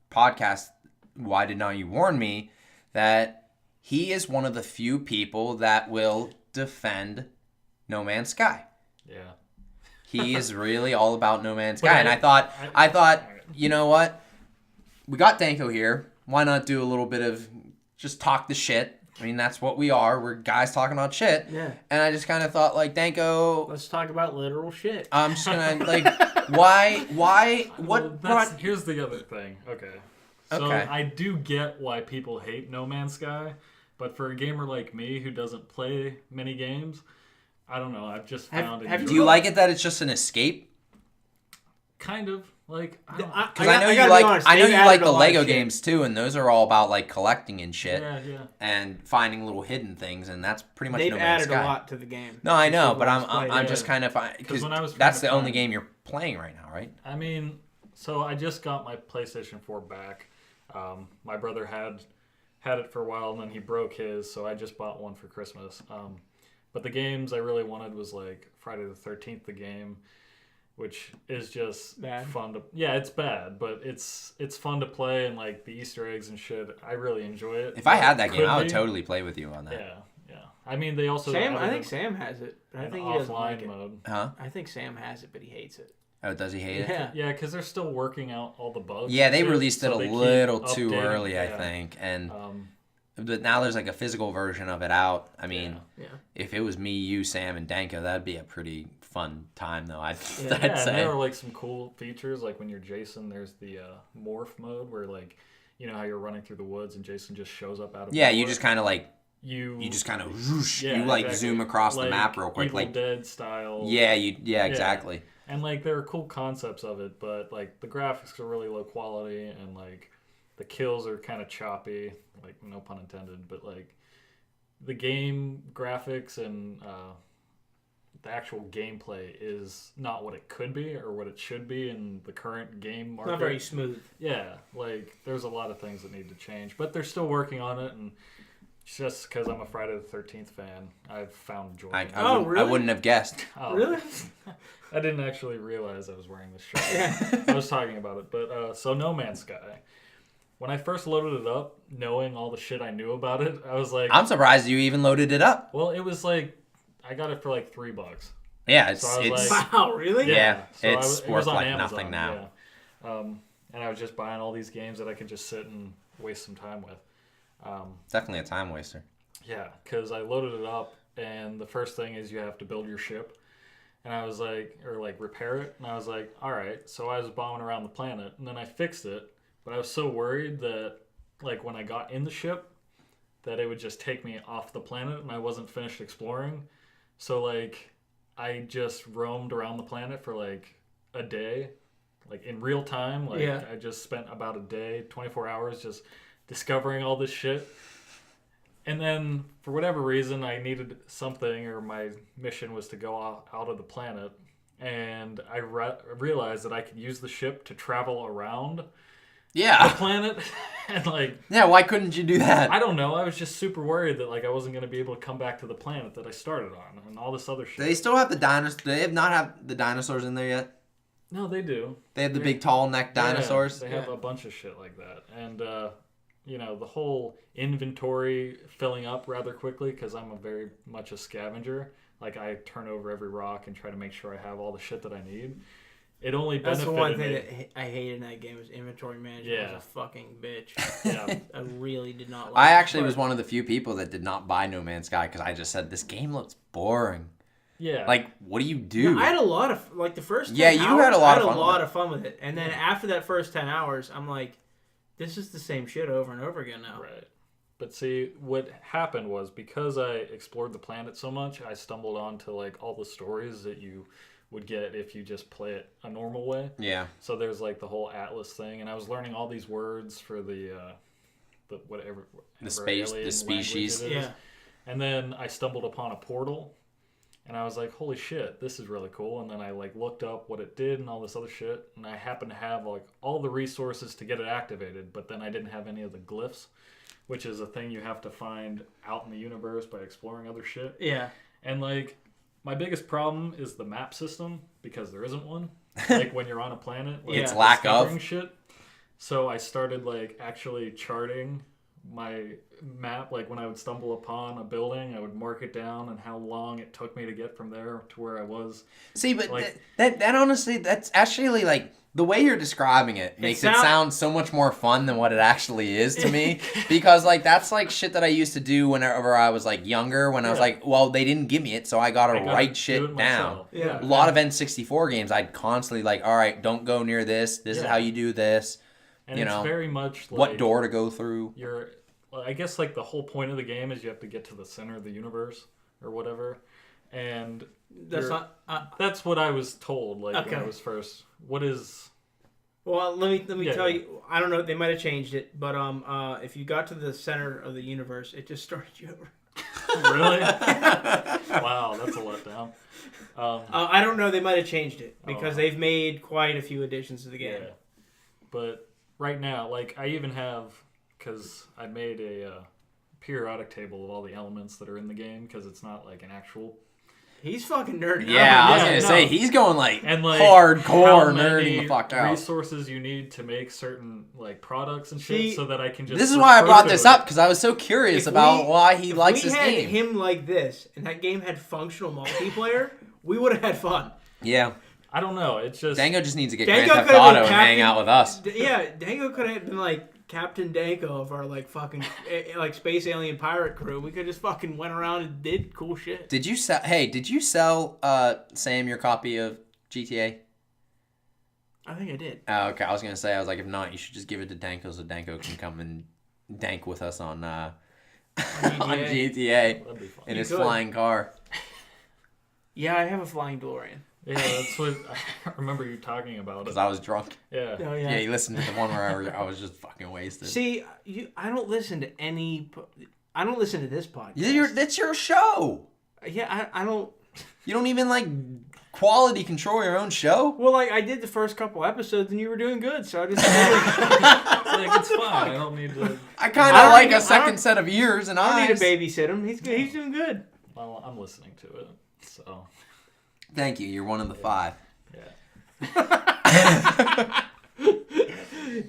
podcast, Why Did Not You Warn Me, that he is one of the few people that will defend No Man's Sky. Yeah. He is really all about No Man's Sky. And I thought, you know what? We got Danko here. Why not do a little bit of just talk the shit? I mean, that's what we are. We're guys talking about shit. Yeah. And I just kind of thought, like, Danko, Let's talk about literal shit. I'm just going to, like, what brought... Here's the other thing. Okay. So Okay. I do get why people hate No Man's Sky, but for a gamer like me who doesn't play many games, I don't know. I've just found it. Do you like it that it's just an escape? Kind of. Like, I don't... Because I know you gotta like, be honest, I know they've you added like a the lot of Lego shit. games too, and those are all about like collecting and shit, Yeah. and finding little hidden things, and that's pretty much They've No Man's added Sky. a lot to the game. No, I know, Since but we I'm last played I'm it. just kind of because when I was trying that's to the only find- game you're playing right now, right? I mean, so I just got my PlayStation 4 back. My brother had it for a while, and then he broke his, so I just bought one for Christmas. But the games I really wanted was like Friday the 13th, the game, which is just Bad? fun to... Yeah, it's bad, but it's fun to play, and like the Easter eggs and shit, I really enjoy it. If I had that game, Could I would be. totally play with you on that. Yeah. I mean, they also... Sam, I added think Sam has it, but I an think he doesn't like offline it. mode. Huh? I think Sam has it, but he hates it. Oh, does he hate it? Yeah. Yeah, because they're still working out all the bugs. Yeah, and they shit, released it so a they keep little too updating- early, I yeah. think, and Um, but now there's like a physical version of it out. I mean, Yeah. if it was me, you, Sam, and Danko, that'd be a pretty fun time, though. I'd Yeah, I'd Yeah, and say. there are like some cool features, like when you're Jason, there's the morph mode where like, you know how you're running through the woods and Jason just shows up out of Yeah, nowhere? you just kind of like you just kind of whoosh, yeah, you like exactly. zoom across the Like map real quick, Evil like Dead style. yeah, exactly. And like there are cool concepts of it, but like the graphics are really low quality and like the kills are kind of choppy, like no pun intended, but like the game graphics and the actual gameplay is not what it could be or what it should be in the current game market. Not very smooth. Yeah, like there's a lot of things that need to change, but they're still working on it, and just because I'm a Friday the 13th fan, I've found joy. I, in it. I, Oh, wouldn't, I really? wouldn't have guessed. Oh, Really? I didn't actually realize I was wearing this shirt. I was talking about it, but so No Man's Sky. When I first loaded it up, knowing all the shit I knew about it, I was like, I'm surprised you even loaded it up. well, it was like I got it for like $3. Yeah, it's So I was it's like- Wow, really? Yeah, so it's it worth was on like Amazon, nothing now. Yeah. And I was just buying all these games that I could just sit and waste some time with. Definitely a time waster. Yeah, because I loaded it up, and the first thing is you have to build your ship. And I was like, or like repair it. And I was like, all right. So I was bombing around the planet, and then I fixed it. But I was so worried that, like, when I got in the ship, that it would just take me off the planet, and I wasn't finished exploring. So, like, I just roamed around the planet for, like, a day, like, in real time. Like, Yeah. I just spent about a day, 24 hours, just discovering all this shit. And then, for whatever reason, I needed something, or my mission was to go out of the planet. And I realized that I could use the ship to travel around the Yeah. planet. And, like, Yeah, why couldn't you do that? I don't know. I was just super worried that, like, I wasn't going to be able to come back to the planet that I started on and all this other shit. Do they still have the dinosaurs? Do they have not have the dinosaurs in there yet? No, they do. They have the big tall neck dinosaurs. Yeah, they have a bunch of shit like that. And, the whole inventory filling up rather quickly because I'm very much a scavenger. Like, I turn over every rock and try to make sure I have all the shit that I need. It only That's benefited the one thing me. that I hated in that game was inventory management. Yeah. Was a fucking bitch. Yeah. I really did not like I it. actually was one of the few people that did not buy No Man's Sky because I just said, this game looks boring. Yeah. Like, what do you do? No, I had a lot of, like, the first 10 Yeah, you hours, had a lot of I fun had a with lot it. of fun with it. And then after that first 10 hours, I'm like, this is the same shit over and over again now. Right. But see, what happened was because I explored the planet so much, I stumbled onto like all the stories that you would get if you just play it a normal way. Yeah. So there's like the whole Atlas thing, and I was learning all these words for the whatever The space, alien the species. language it is. Yeah. And then I stumbled upon a portal, and I was like, holy shit, this is really cool. And then I like looked up what it did and all this other shit, and I happened to have like all the resources to get it activated, but then I didn't have any of the glyphs, which is a thing you have to find out in the universe by exploring other shit. Yeah. And like my biggest problem is the map system because there isn't one. Like when you're on a planet, like, It's lack of. discovering shit. So I started like actually charting my map. Like when I would stumble upon a building, I would mark it down and how long it took me to get from there to where I was. See, but Like- that honestly, that's actually like the way you're describing it makes it sound so much more fun than what it actually is to me. Because like that's like shit that I used to do whenever I was like younger. When I was like, well, they didn't give me it, so I gotta write shit down. Yeah. A lot of N64 games, I'd constantly like, all right, don't go near this. This is how you do this. And You it's know, very much like what door to go through. I guess like the whole point of the game is you have to get to the center of the universe or whatever. And That's not... that's what I was told like when I Okay. was first. What is Well, let me Yeah, tell yeah. you. I don't know. They might have changed it, but if you got to the center of the universe, it just started you over. really? Wow, that's a letdown. I don't know. They might have changed it because Oh. they've made quite a few additions to the game. Yeah. But right now, like I even have, because I made a periodic table of all the elements that are in the game because it's not like an actual. He's fucking nerdy. Yeah, I was Yeah, gonna no. say he's going like, And like hardcore how nerding many the fuck out. resources you need to make certain like products and shit, See, so that I can just. This is why I brought refer this to up because I was so curious If about we- why he likes If this we had game. him like this, and that game had functional multiplayer, we would have had fun. Yeah, I don't know. It's just Dango just needs to get Danko Grand Theft could've been Auto and hang Captain- out with us. Yeah, Dango could have been like Captain Danko of our like fucking like space alien pirate crew. We could just fucking went around and did cool shit. Did you sell? Hey, did you sell Sam your copy of GTA? I think I did. Oh, okay, I was gonna say, I was like, if not, you should just give it to Danko so Danko can come and dank with us on on GTA that'd be fun. in You his could. flying car. Yeah, I have a flying DeLorean. Yeah, that's what I remember you talking about. Because It. I was drunk. Yeah. Oh Yeah, yeah. you listened to the one where I was just fucking wasted. See, I don't listen to any. I don't listen to this podcast. That's your show. Yeah, I don't. You don't even like quality control your own show. Well, like I did the first couple episodes, and you were doing good, so I just. It's like it's fine. I don't need to. I kind I of don't like even- a second set of ears and I don't eyes. need to babysit him. He's good. He's doing good. Well, I'm listening to it, so Thank you. You're one of the 5. yeah.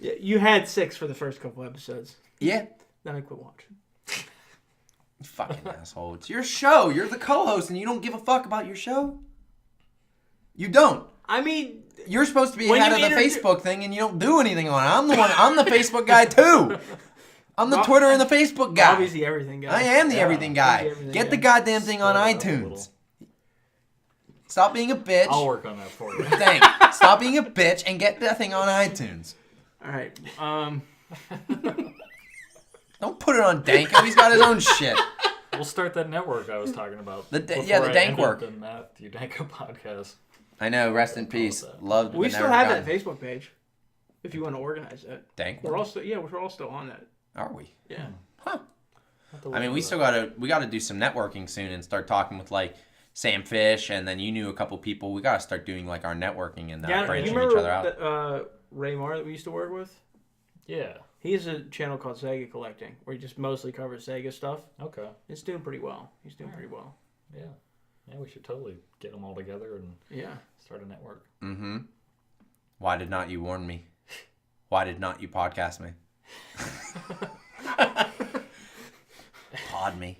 Yeah, you had 6 for the first couple episodes. Yeah. Then I quit watching. You fucking asshole. It's your show. You're the co-host and you don't give a fuck about your show? You don't. I mean, You're supposed to be When head you of the introdu- Facebook thing and you don't do anything on it. I'm the Facebook guy too. I'm the Rob- Twitter and the Facebook guy. obviously everything guy. I am the Yeah. everything guy. He's the everything Get the guy. goddamn thing on Spell it out a iTunes. little. Stop being a bitch. I'll work on that for you. Thanks. Stop being a bitch and get that thing on iTunes. All right. Don't put it on Danko. He's got his own shit. We'll start that network I was talking about. The before Dank I ended work. The Matthew Danko podcast. I know. Rest in peace. Loved. We but still never have forgotten. that Facebook page. If you want to organize that, Dank. we're all still we're all still on that. Are we? Yeah. Huh. Have to I look mean, we for still that. gotta do some networking soon and start talking with like Sam Fish, and then you knew a couple people. We gotta start doing like our networking and Yeah. You branching remember each other out. that, Ray Marr that we used to work with? Yeah. He has a channel called Sega Collecting, where he just mostly covers Sega stuff. Okay. It's doing pretty well. He's doing pretty well. Yeah. Yeah, we should totally get them all together and Yeah. start a network. Mm-hmm. Why did not you warn me? Why did not you podcast me? Pod me.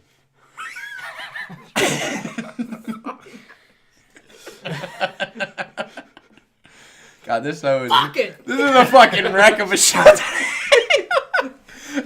God, this show is... This is a fucking wreck of a show.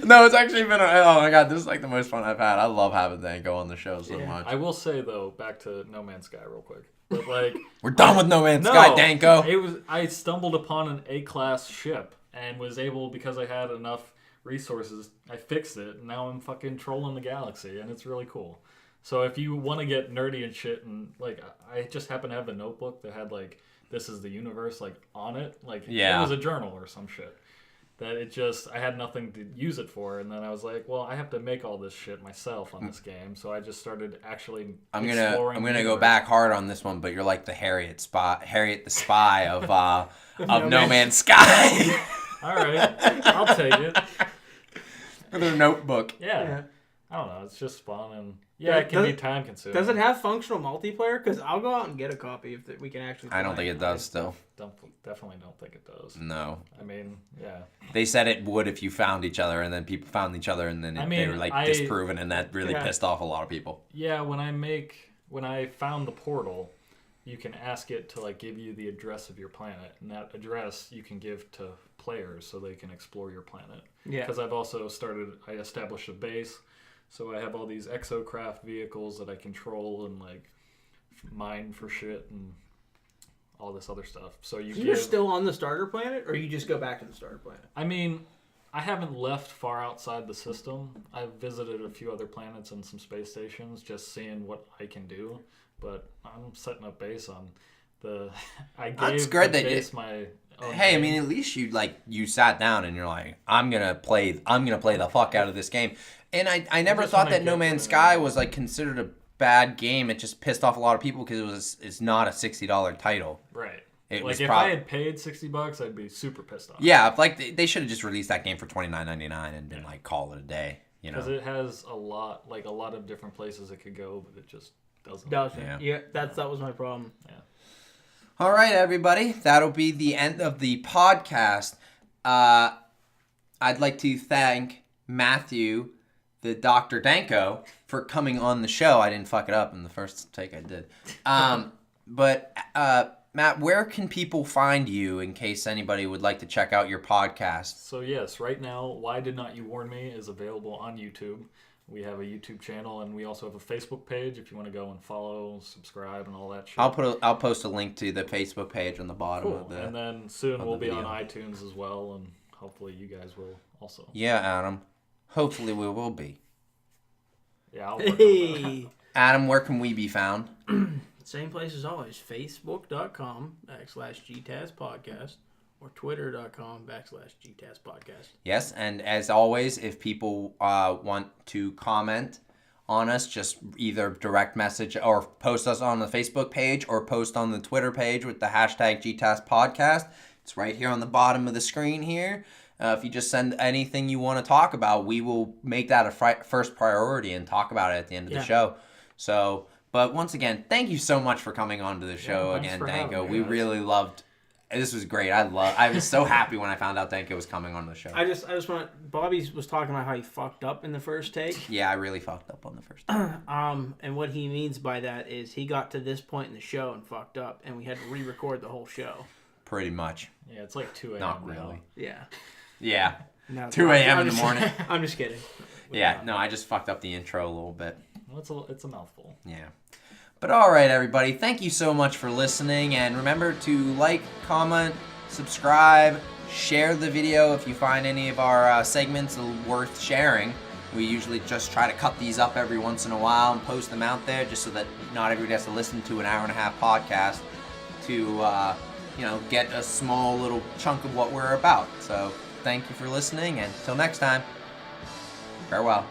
No, it's actually been oh my god, this is like the most fun I've had. I love having Danko on the show so much. I will say though, back to No Man's Sky real quick. But like we're done with No Man's Sky, Danko. I stumbled upon an A-class ship and was able, because I had enough resources, I fixed it, and now I'm fucking trolling the galaxy, and it's really cool. So if you want to get nerdy and shit, and like I just happen to have a notebook that had like "This is the universe" like on it, like it was a journal or some shit. That it just, I had nothing to use it for, and then I was like, well, I have to make all this shit myself on this game, so I just started actually exploring. I'm gonna go back hard on this one, but you're like the Harriet the Spy of No Man's Sky. All right, I'll take it. With a notebook. Yeah. I don't know, it's just fun, and it can be time consuming. Does it have functional multiplayer? Because I'll go out and get a copy if we can actually play. I don't think it does still. Definitely don't think it does. No. I mean, yeah. They said it would if you found each other, and then people found each other, and then they were like disproven, and that really pissed off a lot of people. Yeah, when I found the portal, you can ask it to like give you the address of your planet, and that address you can give to players so they can explore your planet. Yeah. Because I established a base. So I have all these exocraft vehicles that I control and like mine for shit and all this other stuff. So you're still on the starter planet, or you just go back to the starter planet? I mean, I haven't left far outside the system. I've visited a few other planets and some space stations, just seeing what I can do. But I'm setting up base on the. That's great that base my. Hey, I mean, at least you sat down and you're like, I'm gonna play the fuck out of this game. And I never thought that No Man's Sky was like considered a bad game. It just pissed off a lot of people because it's not a $60 title. Right. If I had paid $60, I'd be super pissed off. Yeah, like they should have just released that game for $29.99 and been like, call it a day. You know, because it has a lot of different places it could go, but it just doesn't. Yeah, that was my problem. Yeah. All right, everybody. That'll be the end of the podcast. I'd like to thank Matthew, the Dr. Danko, for coming on the show. I didn't fuck it up in the first take I did. But Matt, where can people find you in case anybody would like to check out your podcast? So yes, right now, Why Did Not You Warn Me is available on YouTube. We have a YouTube channel, and we also have a Facebook page if you want to go and follow, subscribe, and all that shit. I'll post a link to the Facebook page on the bottom of the. And then soon we'll be on iTunes as well, and hopefully you guys will also. Yeah, Adam. Hopefully we will be. Yeah, I'll work on that. Adam, where can we be found? Same place as always. Facebook.com/GTAS podcast. Or Twitter.com/GTAS podcast. Yes, and as always, if people want to comment on us, just either direct message or post us on the Facebook page or post on the Twitter page with the hashtag GTAS podcast. It's right here on the bottom of the screen here. If you just send anything you want to talk about, we will make that a first priority and talk about it at the end of the show. So, but once again, thank you so much for coming on to the show again, Danko. We really loved. This was great. I was so happy when I found out Danko was coming on the show. I just want. Bobby was talking about how he fucked up in the first take. Yeah, I really fucked up on the first take. And what he means by that is he got to this point in the show and fucked up, and we had to re-record the whole show. Pretty much. Yeah, it's like 2 a.m. Not really. Yeah. Yeah. 2 a.m. in the morning. I'm just kidding. Yeah. No, I just fucked up the intro a little bit. Well, it's a mouthful. Yeah. But all right, everybody, thank you so much for listening, and remember to like, comment, subscribe, share the video if you find any of our segments worth sharing. We usually just try to cut these up every once in a while and post them out there just so that not everybody has to listen to an hour-and-a-half podcast to, get a small little chunk of what we're about. So thank you for listening, and until next time, farewell.